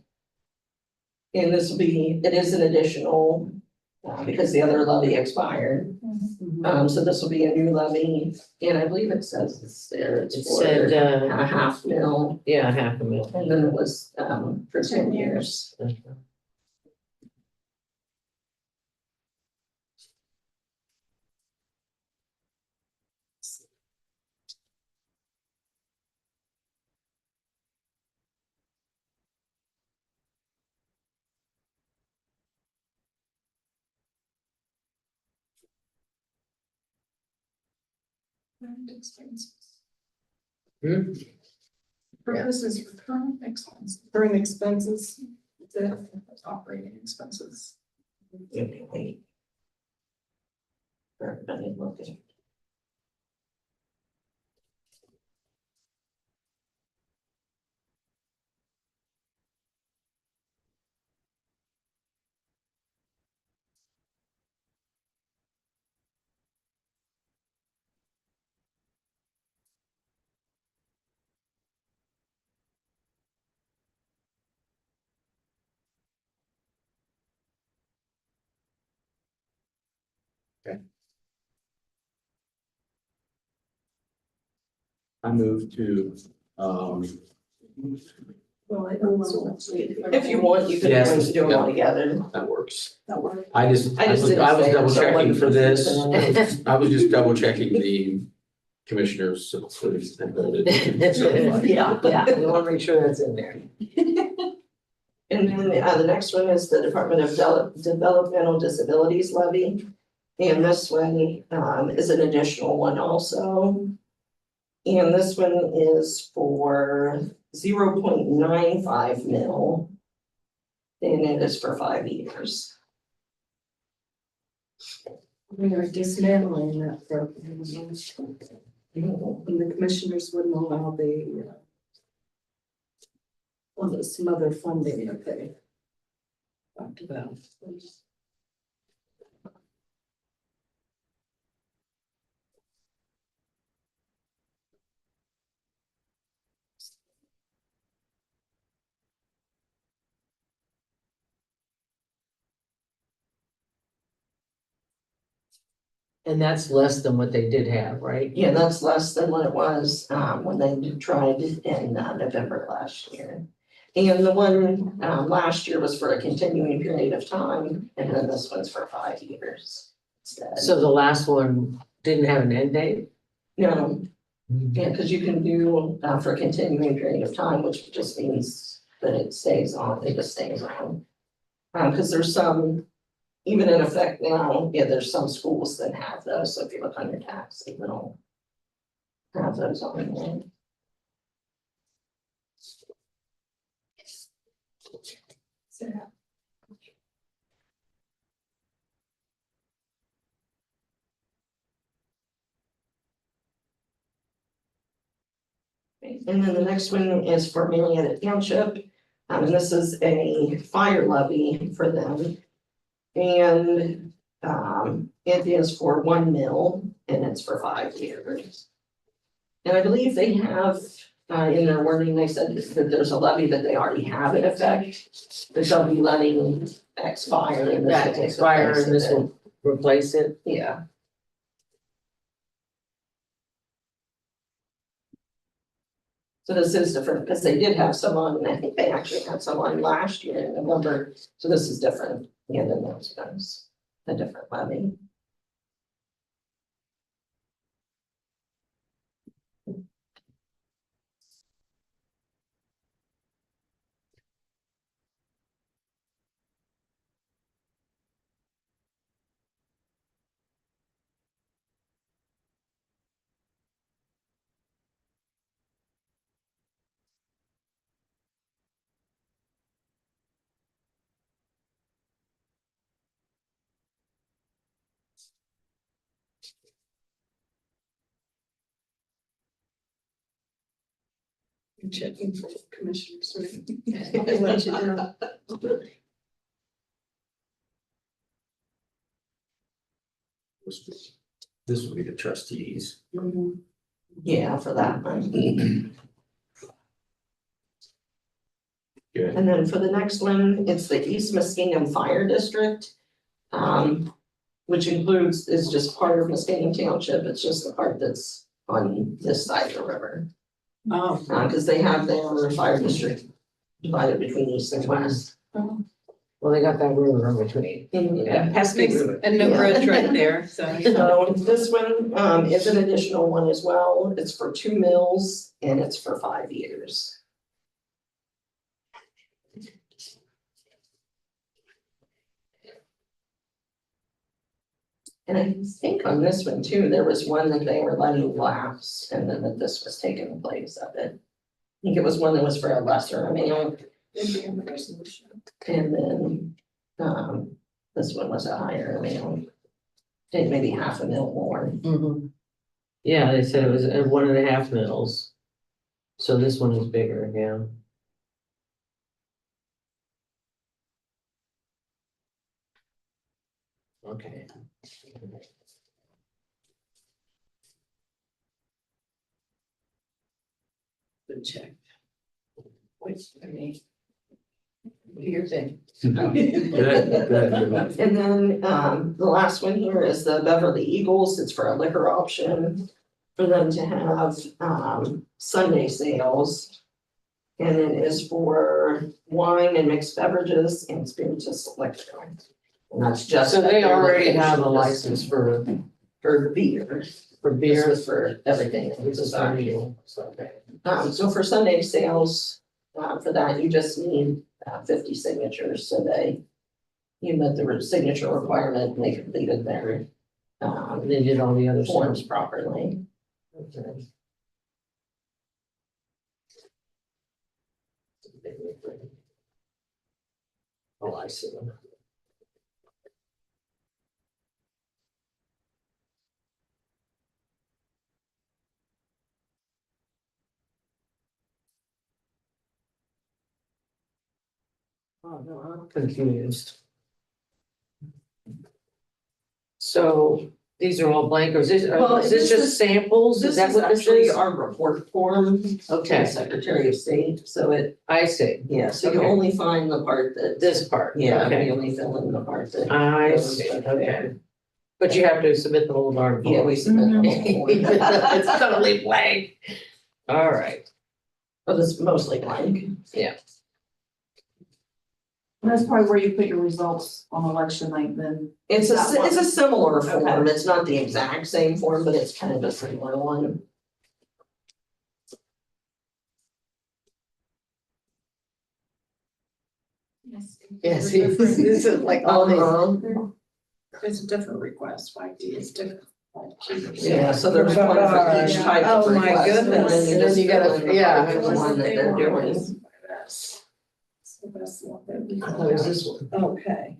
And this will be, it is an additional, because the other levy expired, so this will be a new levy, and I believe it says it's there, it it's for said, a half mil, yeah, 500,000. and then it was, for 10 years. And expenses. Hmm? Purposes for current expenses, Current expenses. the operating expenses. Wait. For everybody looking. I move to, Well, I don't. If you want, you can Yes, do them all yeah. together. that works. That work. I was didn't double say it, so I checking wasn't for this. confused. I was just double checking the commissioners. So they voted. Yeah. We wanna make sure that's in there. And then the next one is the Department of Developmental Disabilities levy. And this one is an additional one also. And this one is for 0.95 mil. And it is for 5 years. We are dismantling that program. And the commissioners wouldn't allow the, well, some other funding that they talked about. And that's less than what they did have, right? Yeah, that's less than what it was when they tried it in November last year. And the one last year was for a continuing period of time, and then this one's for 5 years instead. So the last one didn't have an end date? No, yeah, because you can do for a continuing period of time, which just means that it stays on, it just stays on. Because there's some, even in effect now, yeah, there's some schools that have those, so if you look on your tax, they don't have those on there. And then the next one is for Marietta Township. And this is a fire levy for them. And, it is for 1 mil and it's for 5 years. And I believe they have, in their wording, they said that there's a levy that they already have in effect. That they'll be letting expire and this will That take expire place and this of it. will replace it. Yeah. So this is different because they did have someone, I think they actually had someone last year in November, so this is different, yeah, than those guys, a different levy. I'm checking for commissioners, right? Let you know. This will be the trustees. Yeah, for that one. Good. And then for the next one, it's the East Muskingum Fire District. Which includes, is just part of Muskingum Township, it's just the part that's on this side of the river. Oh. Cause they have their fire district divided between east and west. Well, they got that river in between. Yeah. Pesky river. And no bridge right there, so. So this one, is an additional one as well, it's for 2 mills and it's for 5 years. And I think on this one too, there was one that they were letting lapse and then that this was taking place of it. I think it was one that was for a lesser amount. And then, this one was a higher amount. I think maybe 0.5 mil more. Yeah, they said it was 1.5 mils. So this one is bigger, yeah. Okay. Good check. Wait, I mean. Do your thing. Good, good. And then, the last one here is the Beverly Eagles, it's for a liquor option. For them to have, Sunday sales. And it is for wine and mixed beverages and spirituous liquor. And that's just. So they at their already have a location, license for beer. for This beer. was for everything. This is our- Okay. so for Sunday sales, for that, you just need 50 signatures, so you met the signature requirement and they completed their They did all the other forms stuff. properly. Okay. Oh, I see them. Oh, no, I'm confused. So these are all blank, or Well, is this this just is- samples? This Is that is what this actually is? our report form to the Okay, Secretary of State, so I see. so you Okay. only find the part that. This part. Yeah, Okay. you only fill in the part that. I goes see, with okay. there. But you have to submit the whole darn form. Yeah, we submit the whole form. It's totally blank. All right, But it's mostly blank. That's probably where you put your results on election night then. It's That one. it's a similar form, Okay. it's not the exact same form, but it's kind of a similar one. yes, this is like all these. It's a different request, 5D is different. Yeah, so there's one for each type of Oh, my request, and goodness. then you And then just you fill gotta- in the yeah. part for the one that they're doing. the best one that we. Oh, is this one? Okay,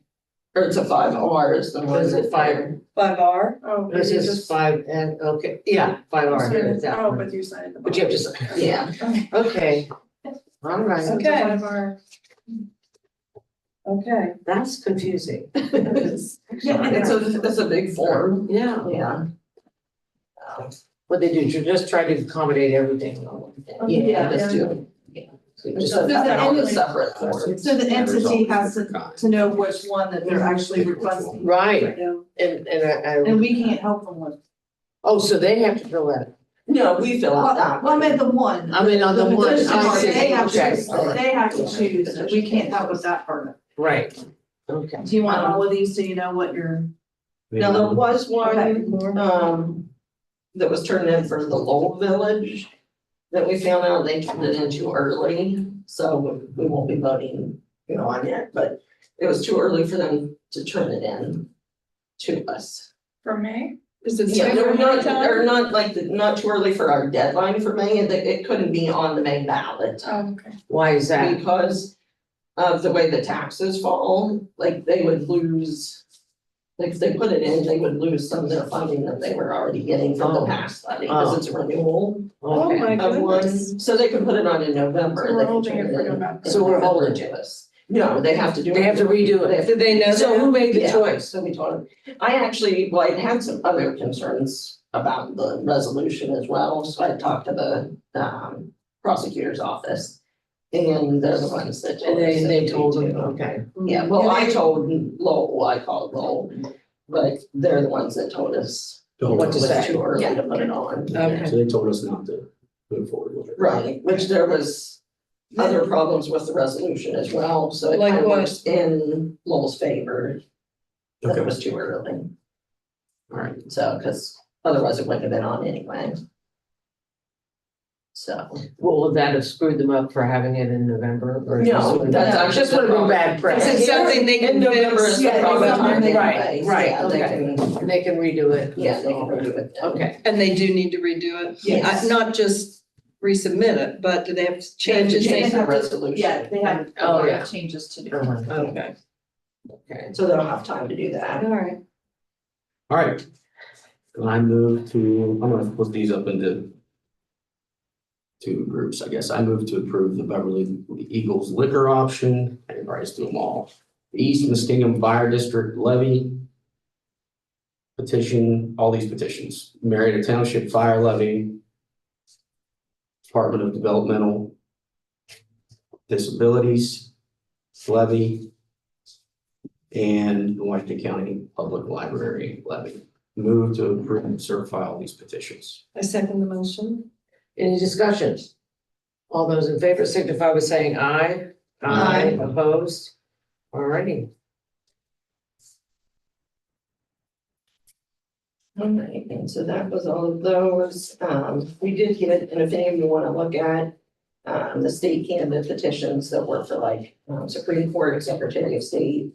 Or it's a 5R is the one. Is it that 5? 5R, Oh. This you is just- 5 and, okay, yeah, 5R here is that Oh, one. but you signed the. But you have to sign. Yeah. Okay. All right, So it's a Okay. 5R. okay. that's confusing. Yeah, it's a big form, Yeah, yeah. what they do, you just try to accommodate everything. Yeah, just do. Just So have the it on a entity- separate form. So the entity has to know which one that they're actually requesting. Right, Yeah. and And we can't help them with. oh, so they have to fill that. No, we fill out that Well, I one. meant the one. I mean, on the one, petition I part, see, They have okay, to, all right. they have to choose, and we can't help with that part. Right, okay. Do you want all of these so you know what you're? Now, there was Okay. one, that was turned in for the Lowell Village that we found out they turned it in too early, so we won't be voting, on it, but it was too early for them to turn it in to us. For May? Is it? Yeah, they're not, time? they're not like, not too early for our deadline for May, and it couldn't be on the May ballot. Oh, okay. Why is that? Because of the way the taxes fall, like they would lose. Like if they put it in, they would lose some of their funding that they were already getting from the Oh. past funding, because it's a renewal Oh, Okay, my of one, goodness. so they can put it on in So November, we're they can holding turn it it for in. November. So we're holding to us. No, they have to do it. they have to redo it. Do they know So who that? made the Yeah. choice? So we told them, I had some other concerns about the resolution as well, so I talked to the prosecutor's office. And they're the ones that told And us. they that told we them, do. okay. Yeah, well, I told Lowell, I called Lowell, but they're the ones that told us What it to was say. too early to put it on. Okay. So they told us not to move forward with it. Right, which there was other problems with the resolution as well, so it Like kind of what? works in Lowell's favor. That Okay, it was too early, all right. so, because otherwise it wouldn't have been on anyway. So, Well, would that have screwed them up for having it in November or? no, that's actually. Just would have been bad press. Is it something they can In November is the Yeah, proper something time they- right, anyways, right, yeah, they okay. can, And they can redo it. yeah, they can redo it then. Okay, And they do need to redo it? Yes. Not just resubmit it, but do they have to change it? Change the have to- resolution. Yeah, they have. Oh, yeah. Changes to do. Okay, okay. So they'll have time to do that. all right. All right. I move to, I'm gonna split these up into two groups, I guess. I move to approve the Beverly Eagles liquor option. Everybody's do them all. The East Muskingum Fire District levy petition, all these petitions. Marietta Township Fire levy. Department of Developmental Disabilities levy. And Washington County Public Library levy. Move to approve and certify all these petitions. I second the motion. Any discussions? All those in favor signify by saying aye. Aye. Opposed? Alrighty. All right, and so that was all of those. We did get, and if any of you want to look at the state candidate petitions that were for like Supreme Court, Secretary of State.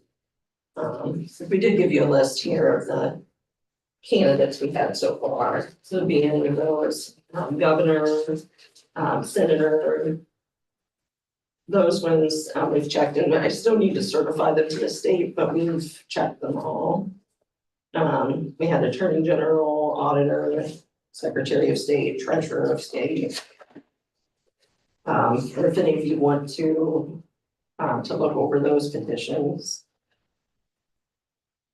We did give you a list here of the candidates we've had so far. So it'd be any of those, governor, senator. Those ones, we've checked, and I still need to certify them to the state, but we've checked them all. We had Attorney General, Auditor, Secretary of State, Treasurer of State. And if any of you want to look over those petitions.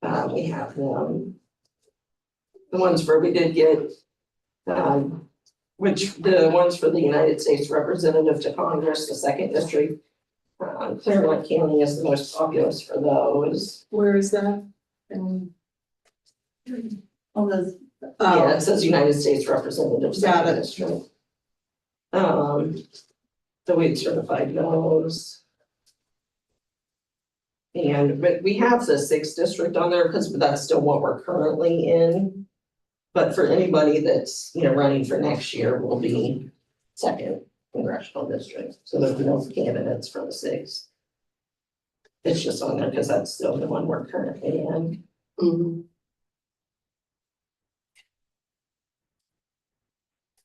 We have them. The ones for, we did get, which the ones for the United States Representative to Congress, the second district. Claremont County is the most populous for those. Where is that? On the, Yeah, it says United States Representative, Got second it. district. So we certified those. And, but we have the sixth district on there because that's still what we're currently in. But for anybody that's, running for next year will be second congressional district, so there's no candidates for the sixth. It's just on there because that's still the one we're currently in.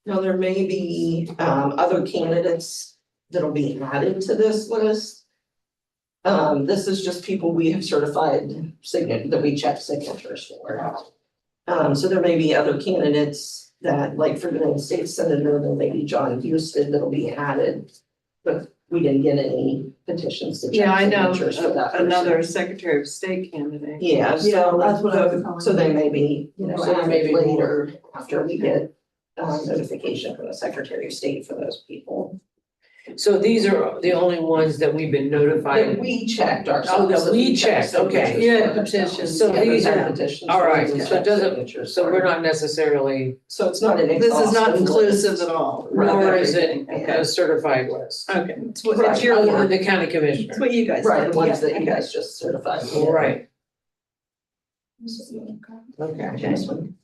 Now, there may be other candidates that'll be added to this list. This is just people we have certified that we check signatures for. So there may be other candidates that, like for the United States Senator, there may be John Houston that'll be added. But we didn't get any petitions to Yeah, check I know, signatures for that person. another Secretary of State candidate. Yeah, so that's what I was telling so you. they may be, So there may added be more. later after we get notification from the Secretary of State for those people. So these are the only ones that we've been That notified. we checked ourselves. Oh, that so we checked checked, okay. signatures You had for ourselves. petitions. So Yeah, these we had are- petitions. all for right, us to so it check doesn't- signatures So for. we're not necessarily, So it's not an This is not exhaustive inclusive list. at all. Right. nor is it everything, a certified list. Okay, it's Right. your Other than word, the county it's commissioner. what you guys. Right, the ones Yeah. that you guys just certified. Right, okay. This one.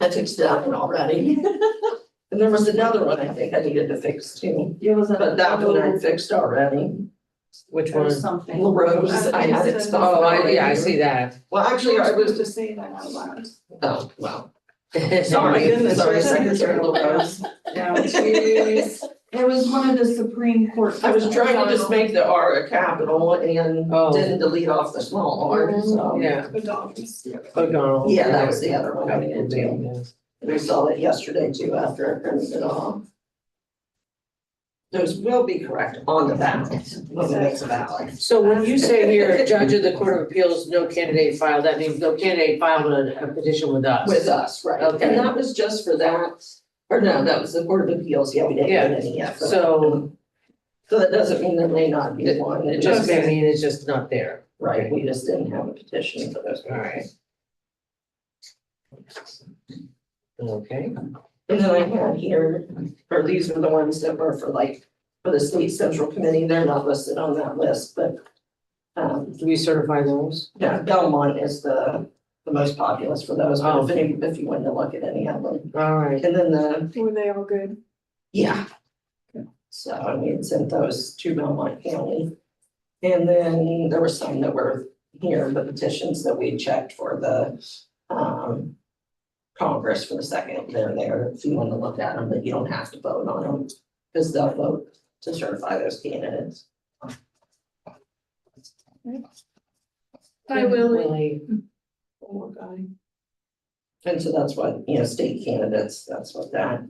I fixed that one already. And there was another one I think I needed to fix too, It was a. but that one I fixed already. Which There one? was something. LaRose, I had it stopped. Oh, yeah, I see that. Well, actually, I was to say that out loud. oh, well, my sorry, goodness, sorry, right? Secretary LaRose. Now, geez. It was one of the Supreme Court. I was trying to just make the R a capital and Oh. didn't delete off the small r, so. Yeah, O'Donnell's. O'Donnell. Yeah, that was the other one I needed to. We saw it yesterday too after I printed it off. Those will be correct on the ballot, when it makes a ballot. So when you say here, judge of the Court of Appeals, no candidate filed, that means no candidate filed a petition with us. With us, right, Okay. and that was just for that, or no, that was the Court of Appeals, yeah, we didn't get any yet. for that. So So that doesn't mean there may not be one. it just may mean it's just not there. Right, we just didn't have a petition for those. All right. Okay, And then I had here, or these are the ones that were for like, for the state central committee, they're not listed on that list, but. do we certify those? Yeah, Belmont is the most populous for those, but if you wanted to look at any of them. All right, And then the, Were they all good? yeah. So I mean, sent those to Belmont County. And then there were some that were here, the petitions that we checked for the Congress for the second, they're there, if you want to look at them, but you don't have to vote on them, because they'll vote to certify those candidates. Hi, Willie. Willie. Oh, God. And so that's what, state candidates, that's what that.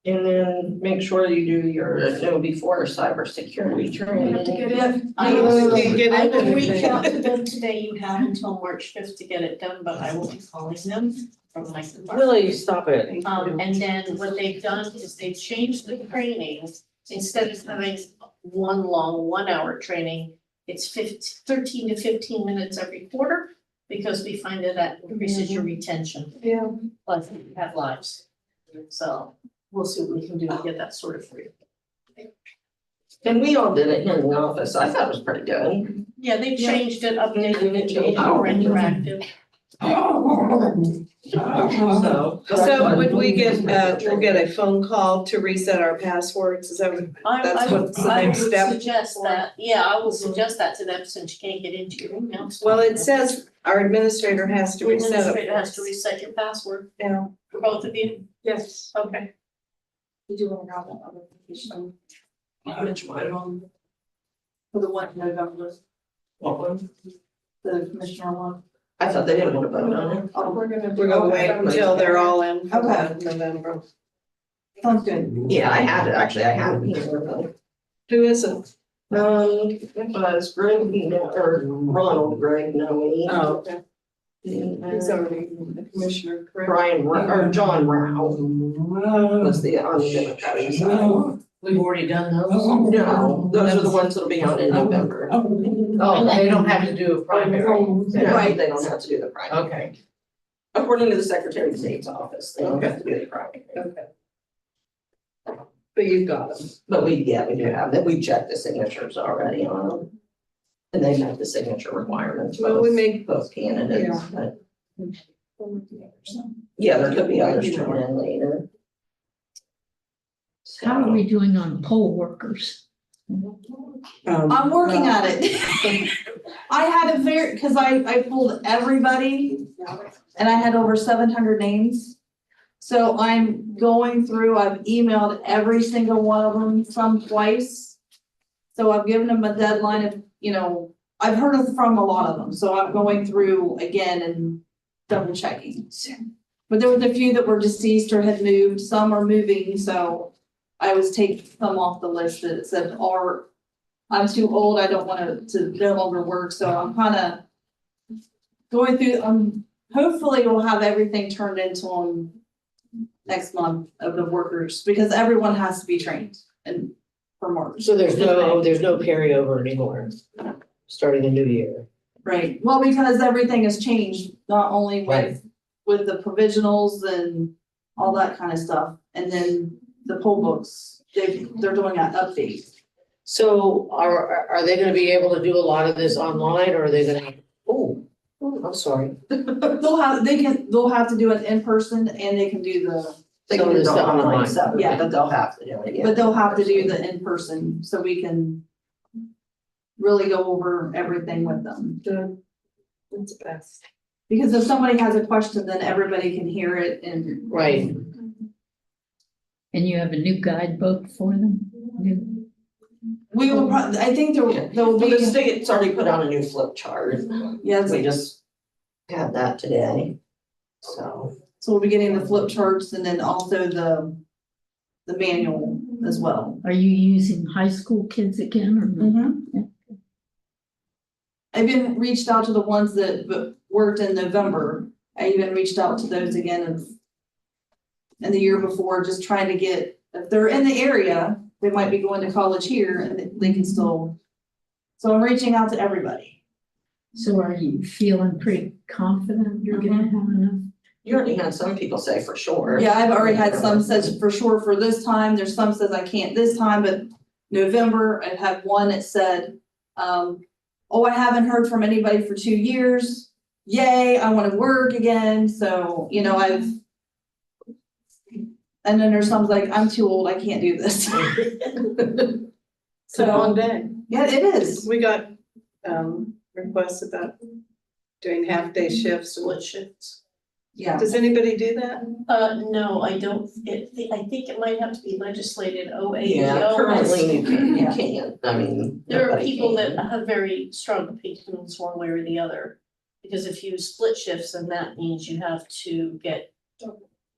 And then make sure you do your know before cybersecurity training. Have to get in. I You will, can't get I into will reach anything. out to them today, you have until March fifth to get it done, but I will be calling them from my department. Willie, stop it. And then what they've done is they've changed the training, instead of having one long 1 hour training, it's 13 to 15 minutes every quarter, because we find that increases your retention, Yeah. plus you have lives. So we'll see what we can do to get that sorted for you. And we all did it here in the office, I thought it was pretty good. Yeah, they changed it, updated it, made it more interactive. So would we get, we'll get a phone call to reset our passwords, is that what? That's what's the I next would step. suggest that, yeah, I will suggest that to them since you can't get into your email. Well, it says our administrator has to The reset it. administrator has to reset your password Yeah. for both of you. Yes. Okay. Did you want to grab that other petition Which one? for the one in November, What one? the commissioner one? I thought they didn't want to vote on it. Oh, we're gonna. We're gonna wait until they're all in for Okay. November. Sounds good. Yeah, I had it, actually, I had it here, but. Who is it? It was Greg, or Ronald Greg, no, Oh, okay. He's and already the commissioner, correct? Brian, or John Rao was the on the Democratic side. We've already done those? No, those are the ones that'll be on in November. Oh, they don't have to do a primary. No, they don't have to do the primary. Okay. According to the Secretary of State's office, they don't have to do the primary. Okay. But you've got them. But we do have them, we checked the signatures already on them. And they met the signature requirements, Well, we both, make, both candidates, Yeah. but yeah, there could be others coming in later. How are we doing on poll workers? I'm working at it. I had a because I pulled everybody and I had over 700 names. So I'm going through, I've emailed every single one of them some twice. So I've given them a deadline of, I've heard from a lot of them, so I'm going through again and double checking. But there was a few that were deceased or had moved, some are moving, so I was taking some off the list that said, I'm too old, I don't want to no longer work, so I'm kinda going through, hopefully we'll have everything turned into them next month of the workers, because everyone has to be trained and for March. So there's no carryover anymore, starting a new year. Right, well, because everything has changed, not only Right. with the provisionals and all that kind of stuff, and then the poll books, they're doing an update. So are they gonna be able to do a lot of this online, or are they gonna, I'm sorry. They'll have to do it in person and they can do They can So do it's the the online online. stuff, Yeah. but they'll have to do it, yeah. but they'll have to do the in person, so we can really go over everything with them. Good. That's best. Because if somebody has a question, then everybody can hear it and. Right. And you have a new guidebook for them? New- We will, I think there will Well, the be, state's already put out a new flip chart, yes, we just had that today, so. so we'll be getting the flip charts and then also the manual as well. Are you using high school kids again or no? I've even reached out to the ones that worked in November. I even reached out to those again in the year before, just trying to get, if they're in the area, they might be going to college here and they can still. So I'm reaching out to everybody. So are you feeling pretty confident you're gonna have enough? You already had some people say for sure. Yeah, I've already had some says for sure for this time, there's some says I can't this time, but November, I've had one that said, I haven't heard from anybody for 2 years. Yay, I wanna work again, so, and then there's some like, I'm too old, I can't do this. It's a long So, day. yeah, it is. We got, requests about doing half-day shifts. Split shifts. Yeah, Does anybody do that? No, I don't, I think it might have to be legislated, OAEO. Yeah, currently you Yeah. can't, I mean. There are nobody people can. that have very strong opinions one way or the other. Because if you split shifts, then that means you have to get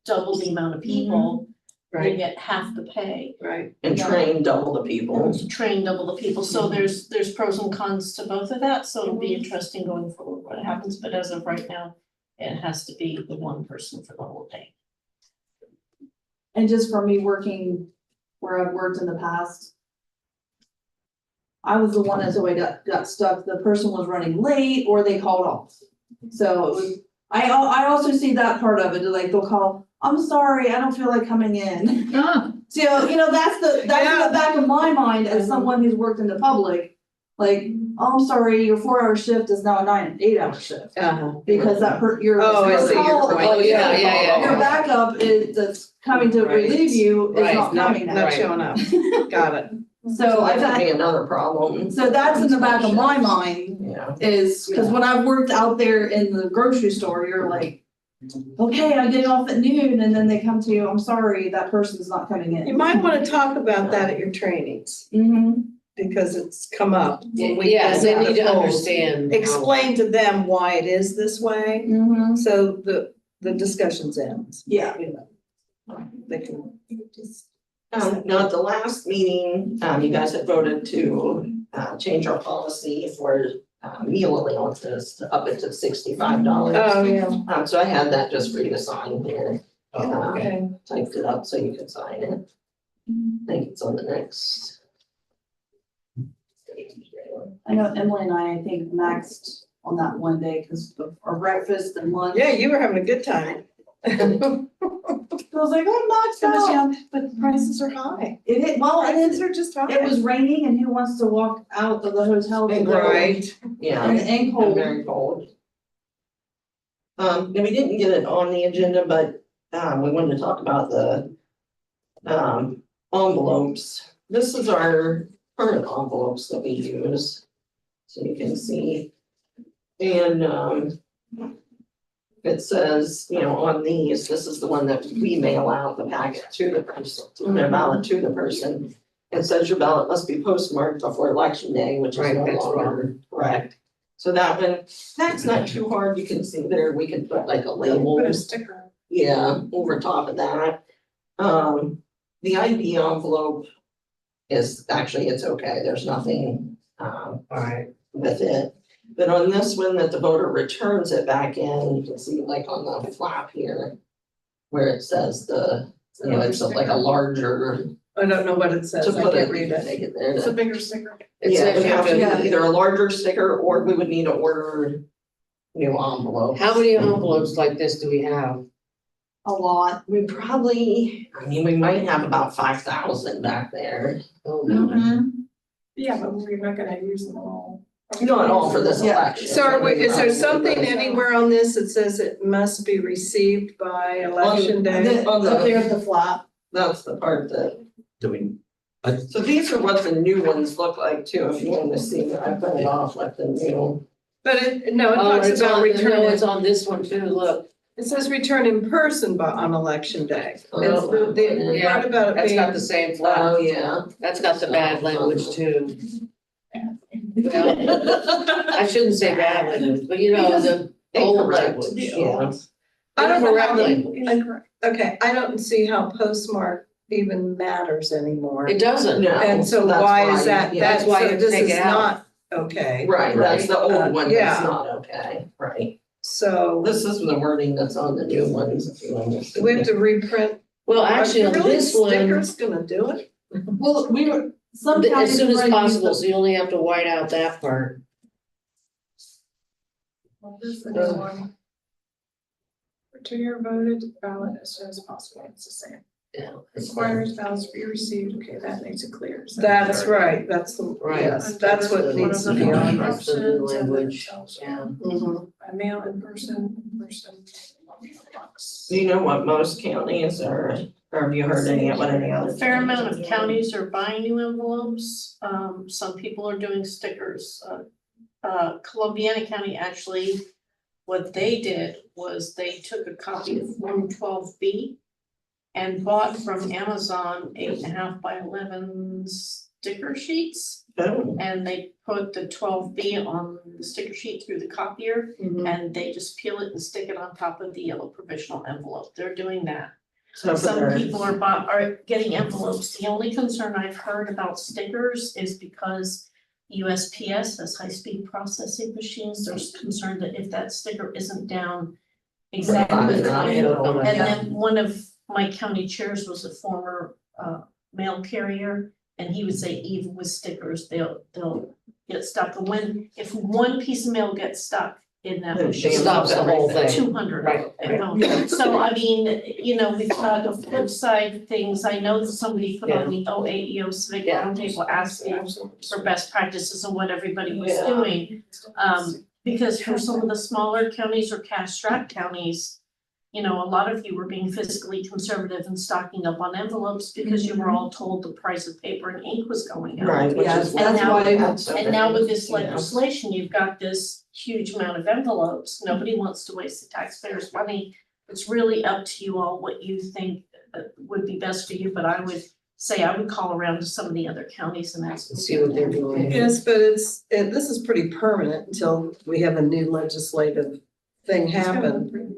double the amount of people. You get half the pay. Right. And train double the people. To train double the people, so there's pros and cons to both of that, so it'll be interesting going forward what happens, but as of right now. It has to be the one person for the whole day. and just for me working where I've worked in the past. I was the one that's always got stuck, the person was running late or they called off. So it was, I also see that part of it, like they'll call, I'm sorry, I don't feel like coming in. Ah, So, that's in the back of my mind as someone who's worked in the public, like, oh, I'm sorry, your 4-hour shift is now a 8-hour shift. Because that hurt your. Oh, I see your call- point. Oh, yeah. Your backup is, that's coming to Right. relieve you is Right, not coming now. Not showing up. Got it. So I've That'd had, be another problem. so that's in the back of my mind Yeah. is, cause when I've worked out there in the grocery store, you're like, okay, I'm getting off at noon, and then they come to you, I'm sorry, that person's not coming in. You might wanna talk about that at your trainings, Mm-hmm, because it's come up. when we Yeah, they present need the to polls. understand. Explain to them why it is this way, mm-hmm, so the discussions ends, yeah. you know. They can. Now at the last meeting, you guys had voted to, change our policy for, meal allowances to up it to $65. Oh, yeah. So I had that just for you to sign here. Oh, okay. Typed it up so you could sign it. I think it's on the next. I know Emily and I think maxed on that one day, cause our breakfast and lunch. Yeah, you were having a good time. I was like, oh, maxed out. But prices are high. Well, and Prices then are just high. it was raining and who wants to walk out of the hotel to go? Right. Yeah. And cold. Very cold. And we didn't get it on the agenda, but, we wanted to talk about the, envelopes. This is our current envelopes that we use. So you can see. And, it says, you know, on these, this is the one that we mail out the packet to the person, the ballot to the person. It says your ballot must be postmarked before election day, which is Right, no that's longer correct. So that one, that's not too hard, you can see there, we can put like a label, Put a sticker. yeah, over top of that. The ID envelope is, actually, it's okay, there's nothing, Alright. with it. But on this one that the voter returns it back in, you can see like on the flap here, where it says the, you know, it's like a larger, I don't know what it to says, I put can't it, read it. make it there. It's a bigger sticker. It Yeah, it says would you have to have be either a larger sticker or we would need to order new envelopes. how many envelopes like this do we have? A lot. We probably, I mean, we might have about 5,000 back there. Oh, no. Mhm. Yeah, but we're not gonna use them all. Not all for this Yeah. election. So is there something Probably. anywhere on this that says it must be received by election day? On So the, there's the flap. that's the part that, Do we, so these are what the new ones look like too, if you want to see, I put it off like the new. But it, no, it Oh, talks it's about on, no, return, it's on this one too, look, it says return in person on election day. It's Oh, the yeah, part about it that's got being, the same Oh, flag, yeah. that's got the bad language too. Well, I shouldn't say bad language, but you know, the old Incorrect, language. yeah. I don't know how Incorrect the, okay, I don't see how postmark even matters anymore. It doesn't. No. And so that's why is that, yeah. That's why so you this take is it out. not okay. Right, that's the old one, Yeah. that's not okay, right. So This is the wording that's on the new ones, if you want to see. do we have to reprint? Well, actually, on Really, this one, Sticker's gonna do it? Well, we were, some as counties soon are as ready to use possible, so you only have to white out that part. Well, this is the new one. Return your voted ballot as soon as possible, it's the same. Yeah. Requires ballots be received, okay, that makes it clear. So That's right, that's the, Right. yes, that's what needs to be One of on. the That's the new language, options, yeah. Mhm. By mail in person, box. Do you know what most counties are, or have you heard what any other? A fair amount of counties are counties are buying new envelopes, some people are doing stickers. Columbiana County actually, what they did was they took a copy of Form 12B and bought from Amazon 8.5 by 11 sticker sheets. doing? And they put the 12B on the sticker sheet through the copier, Mhm. and they just peel it and stick it on top of the yellow provisional envelope. They're doing that. So for Some their- people are getting envelopes. The only concern I've heard about stickers is because USPS has high-speed processing machines. There's concern that if that sticker isn't down exactly It'll right. come And out. then one of my county chairs was a former mail carrier, and he would say even with stickers, they'll get stuck. And if one piece of mail gets stuck in that It machine, Stops the whole thing. 200. Right, right. So I mean, you know, we've got the flip side things. I know that somebody put on the OAEO Civic Yeah. Roundtable asking for best practices and what everybody was Yeah. doing. Because for some of the smaller counties or cash-strapped counties, you know, a lot of you were being fiscally conservative and stocking up on envelopes because you were all told the price of paper and ink was going up. Right, which Yes, is. that's now- why- And now with this Yeah. legislation, you've got this huge amount of envelopes, nobody wants to waste the taxpayers' money. It's really up to you all what you think would be best for you, but I would say I would call around to some of the other counties and ask. See what they're doing. Yes, but this is pretty permanent until we have a new legislative thing happen.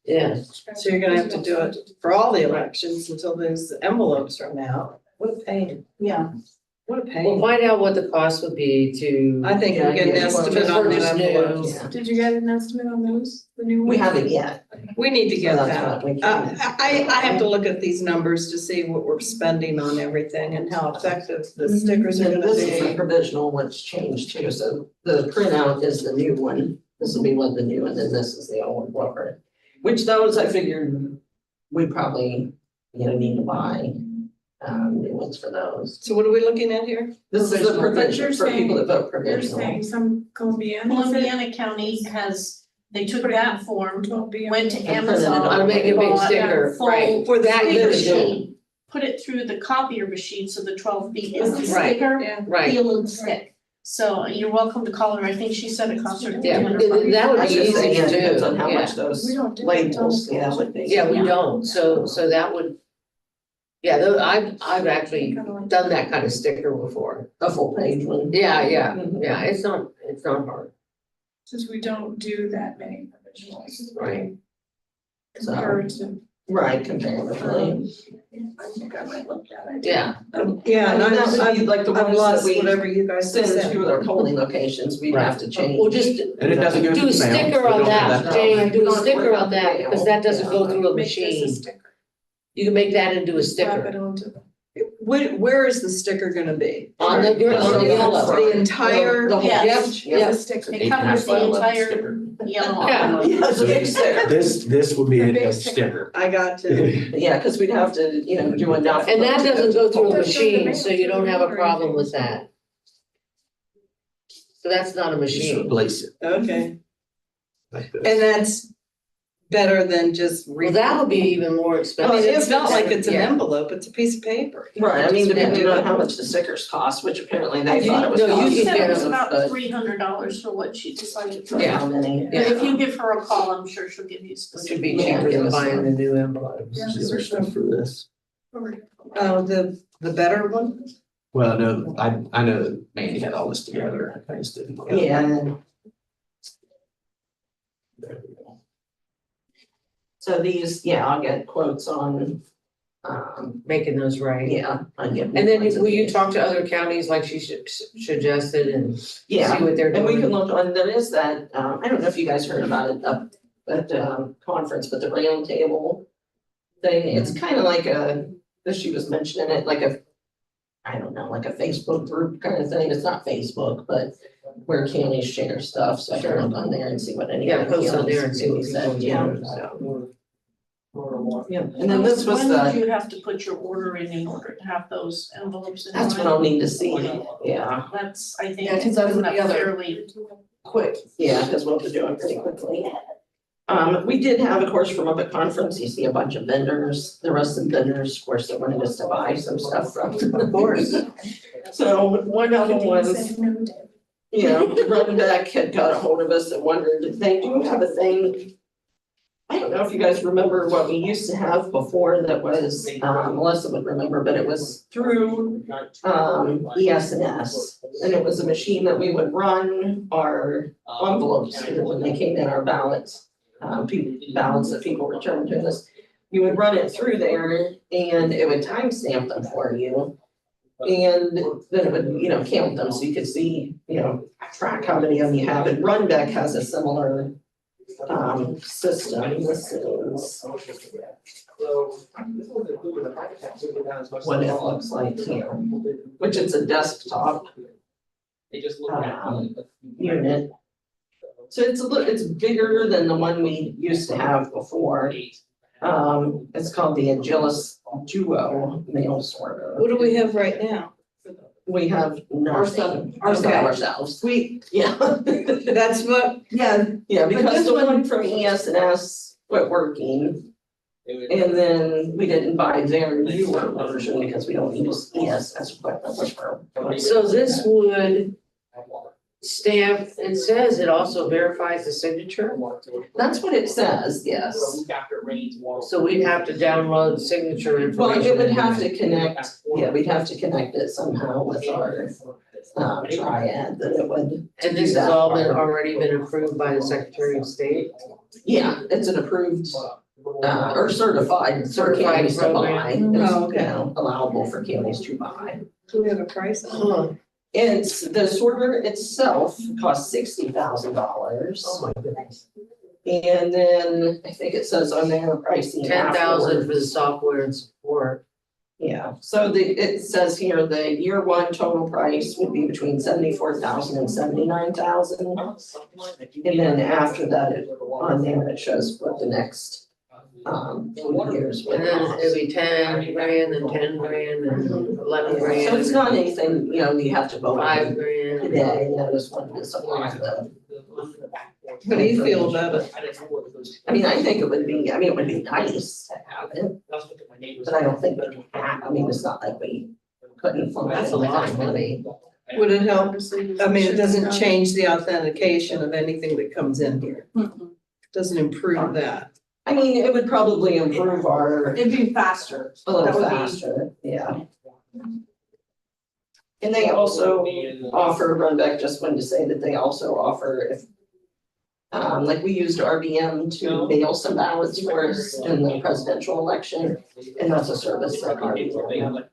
Yeah, So you're gonna have to do it for all the elections until those envelopes run out. What a pain, Yeah, what a we'll pain. find out what the cost would be to. I think we'll get an Yeah, estimate on the purchase new. envelopes. Yeah. Did you get an estimate on those, the new ones? We haven't yet. We need to get That's that. what we I, can. I have to look at these numbers to see what we're spending on everything and how effective the stickers are And gonna this is the be. provisional, what's changed too, so the printout is the new one, this will be what the new, and then this is the old one. Which those I figured we probably, need to buy, new ones for those. So what are we looking at here? This is the But provision you're for people that vote You're provisional. saying some Columbiana. Columbiana County they took that form, went to And printed it Amazon. out. I'll make a big bought sticker, full right. For the That you sticker can do. sheet, put it through the copier machine, so the 12B is the Right. sticker, Yeah. Right, peel and stick. So you're welcome to call her. I think she said it cost her. Yeah, $300. that would I be should easy say, to yeah, do, it depends on how yeah. much those We don't do that. labels, yeah, would be. Yeah, we don't, so that would. Yeah, I've actually done that kind of sticker before. A full page one. Yeah, it's not hard, Since we don't do that many provisionals. right? Compared to, Right, comparatively. I think I might look at it. Yeah, Yeah, and That would be I've, like the I've ones that lost we whatever you guys send said. to their polling locations, we'd have to change. well, just And it doesn't go do through a the mail. sticker We on don't have that, Jane, do a Not sticker work on that, mail. because that doesn't go through a Make this a machine. sticker. You can make that into a Slap it sticker onto the. Where is the sticker gonna be? on the yellow. The entire. The whole Yes. page, yeah. The sticker. It covers the entire yellow. Yeah. Yeah, it's a big sticker. This would be The a big sticker. I got to. Yeah, cause we'd have to, do enough. And that to doesn't go through a Doesn't machine, mail so you don't have a or problem anything. with that. So that's not a Just machine. replace it Okay, like this. and that's better than just. Well, that would be even more I expensive. mean, it's not like it's an Yeah. envelope, it's a piece of paper. Right, I mean, depending on how much the stickers cost, which apparently they thought it was. No, you She can said it was costing, about but $300 for what she decided to. how many? But if you give her a call, I'm sure she'll give you It should specific. be Yeah, cheaper give than us buying some. the new envelopes. Yeah. Is there stuff for this? Oh, the better one? Well, no, I know that Mandy had all this together. I just didn't. look at it. Yeah, There we go. so these, I'll get quotes on, Making those right. I get. And then will you talk to other counties like she suggested and see Yeah, what they're and we can doing? look on, there is that, I don't know if you guys heard about it up at conference, but the round table thing, it's kind of like as she was mentioning it, like I don't know, like a Facebook group kind of thing. It's not Facebook, but where counties share stuff, so I can look on there and see what any. Yeah, other post on there and counties see what said, people yeah, do. so. Yeah, and then this was When would the, you have to put your order in order to have those envelopes in? that's what line? I'll need to see, yeah, That's, I think, Yeah, 'cause that's coming up the other- fairly. quick, because we'll have to do it pretty quickly. We did have, of course, from up at conference, you see a bunch of vendors, the rest of the vendors, of course, they wanted us to buy some stuff from. Of course. So one of them was, Rhoda had got a hold of us and wondered, they do have a thing. I don't know if you guys remember what we used to have before that was, Melissa would remember, but it was through ES&S. And it was a machine that we would run our envelopes when they came in, our ballots, ballots that people returned to us. You would run it through there and it would timestamp them for you. And then it would, count them so you could see, track how many of them you have. And Rundeck has a similar system. This is what it looks like here, which is a desktop unit. So it's bigger than the one we used to have before. It's called the Agilis Duo mail sorter. What do we have right now? We have nothing. Ourselves. Yeah. That's what, Yeah, Yeah, because this the one- one from ES&S quit working. And then we didn't buy their newer version because we don't use ES&S equipment, which we're. So this would stamp, it says it also verifies the signature, That's what it says, yes. so we'd have to download the signature Well, information. it would have to connect, we'd have to connect it somehow with our triad that it would. And this has all already been approved by the Secretary of State? Yeah, it's an approved, or certified for Certified counties to buy. program. It's, Oh, okay. allowable for counties to buy. do we have a price on Huh. It's, the sorter itself costs $60,000. Oh my goodness. And then I think it says on there pricing 10,000 for afterwards. the software and support. Yeah, so it says here, the year one total price would be between 74,000 and 79,000. And then after that, on there, it shows what the next, 4 years would And then cost. it'd be 10 grand and 10 grand and 11 grand. So it's not anything, you have to vote 5 on grand. today, just wanted to supply the. How do you feel about it? I mean, I think it would be nice to have it, but I don't think we can have, it's not like we couldn't. afford it. That's a lot of money. Would it help? I mean, it doesn't change the authentication of anything that comes in here. Doesn't improve that. I mean, it would probably improve our, It'd be faster. a little That would be- faster, yeah. And they also offer, Runbeck just wanted to say that they also offer if. Like we used RBM to mail some ballots for us in the presidential election, and that's a service that RBM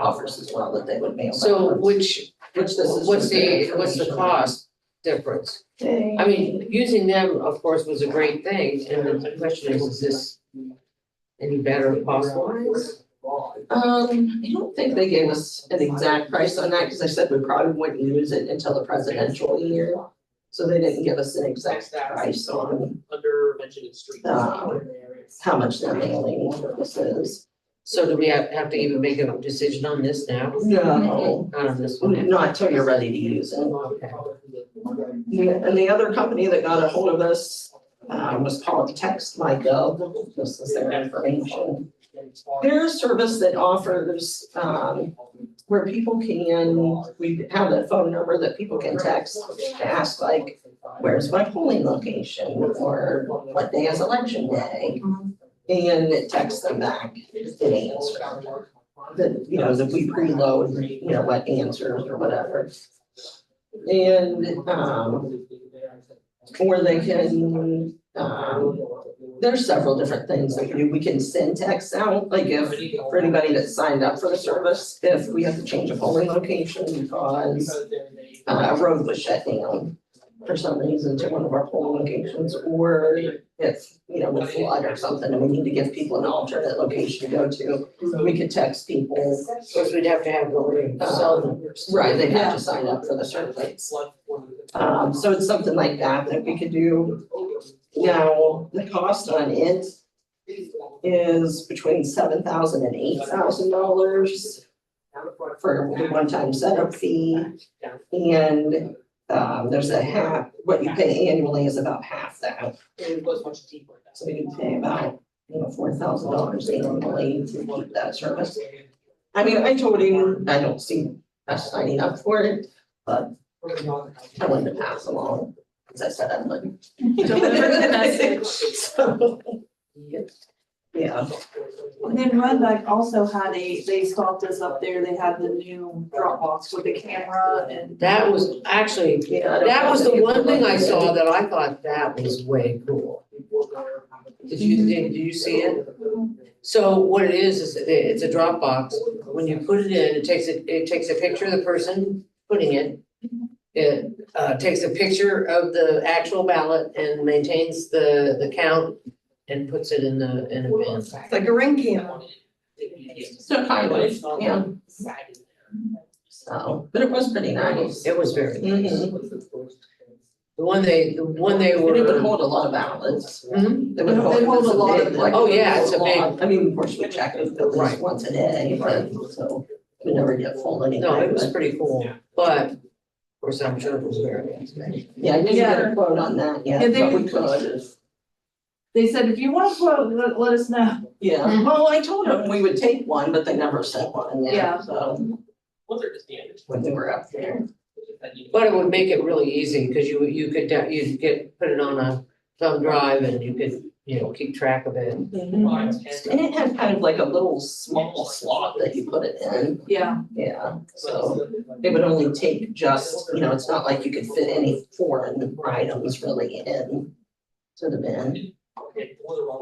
offers as well, that they would mail. So ballots, which, Which this is. what's the cost difference? I mean, using them, of course, was a great thing, and the question is this any better cost wise? I don't think they gave us an exact price on that, because I said we probably wouldn't use it until the presidential year. So they didn't give us an exact price on Under mentioned street. how much their mailing service is. So do we have to even make a decision on this now? No, Not on this one? not until you're ready to use it. Okay. And the other company that got a hold of us was called TextMyGov, this is their information. They're a service that offers where people can, we have a phone number that people can text to ask like, where's my polling location, or what day is election day? And it texts them back an answer. That, you know, that we preload, you know, what answers or whatever. And or they can, there's several different things that we can send texts out, like if, for anybody that signed up for the service, if we have to change a polling location because a road was shut down for some reason to one of our polling locations, or if, you know, with flood or something, and we need to give people an alternate location to go to, we could text people. Of course, we'd have to have cell numbers. Right, they'd have to sign up for the service. So it's something like that we could do. Now, the cost on it is between $7,000 and $8,000 for the one-time setup fee. And there's a half, what you pay annually is about half that. So you pay about, you know, $4,000 annually to keep that service. I mean, I told him I don't see us signing up for it, but I wanted to pass along, as I said, I wouldn't. Deliver the message. So, yeah, And then Runback also had they stopped us up there, they had the new Dropbox with the camera and. That was actually, yeah. that was the one thing I saw that I thought that was way cool. Did you see it? So what it is it's a Dropbox. When you put it in, it takes a picture of the person putting it. It takes a picture of the actual ballot and maintains the count and puts it in a bin. It's like a ring cam. So kind of, yeah. So, but it was pretty nice. It was very, Mhm. the one they And it would were. hold a lot of ballots. Mhm. They would hold. They hold it's a lot of big, them. like, Oh, yeah, it's a big- lot. I mean, of course, we check it at least Right. once a day, but so we never get full anyway. No, it was but- pretty cool, but of course, I'm sure it was very expensive. Yeah, I didn't get a quote on that Yeah, yet, they but we would- could. They said, if you want to quote, let us know. Yeah, well, I told them we would take one, but they never sent one Yeah. yet, so when they were up there. But it would make it really easy, because you'd put it on a thumb drive and you could, you know, keep track of it. And it had kind of like a little small slot that you put it in, Yeah. yeah, so it would only take just, you know, it's not like you could fit any foreign items really in to the bin.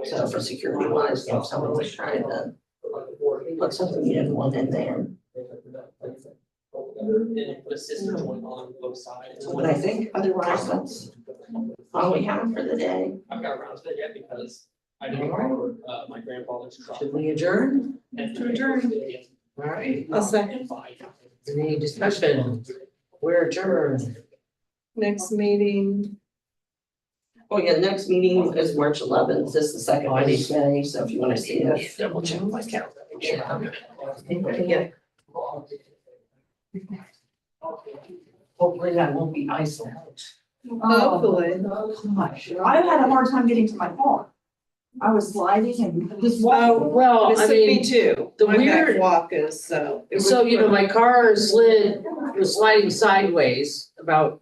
So for security wise, if someone was trying to put something you didn't want in there. But I think otherwise that's all we have for the day. I've got around to it yet because I didn't remember my grandfather's truck. Should we adjourn? To adjourn. All right, A second. any discussion? We're adjourned. Next meeting, Oh yeah, next meeting is March 11th, this is the second Oh, I need- Wednesday, so if you wanna see it. Double check my calendar. Yeah. Yeah. Hopefully that won't be ice out. hopefully. Gosh, I had a hard time getting to my car. I was sliding and just Oh, walking. Well, I Mississippi mean, too. the My back weird- walk is, so. so, you know, my car was sliding sideways about,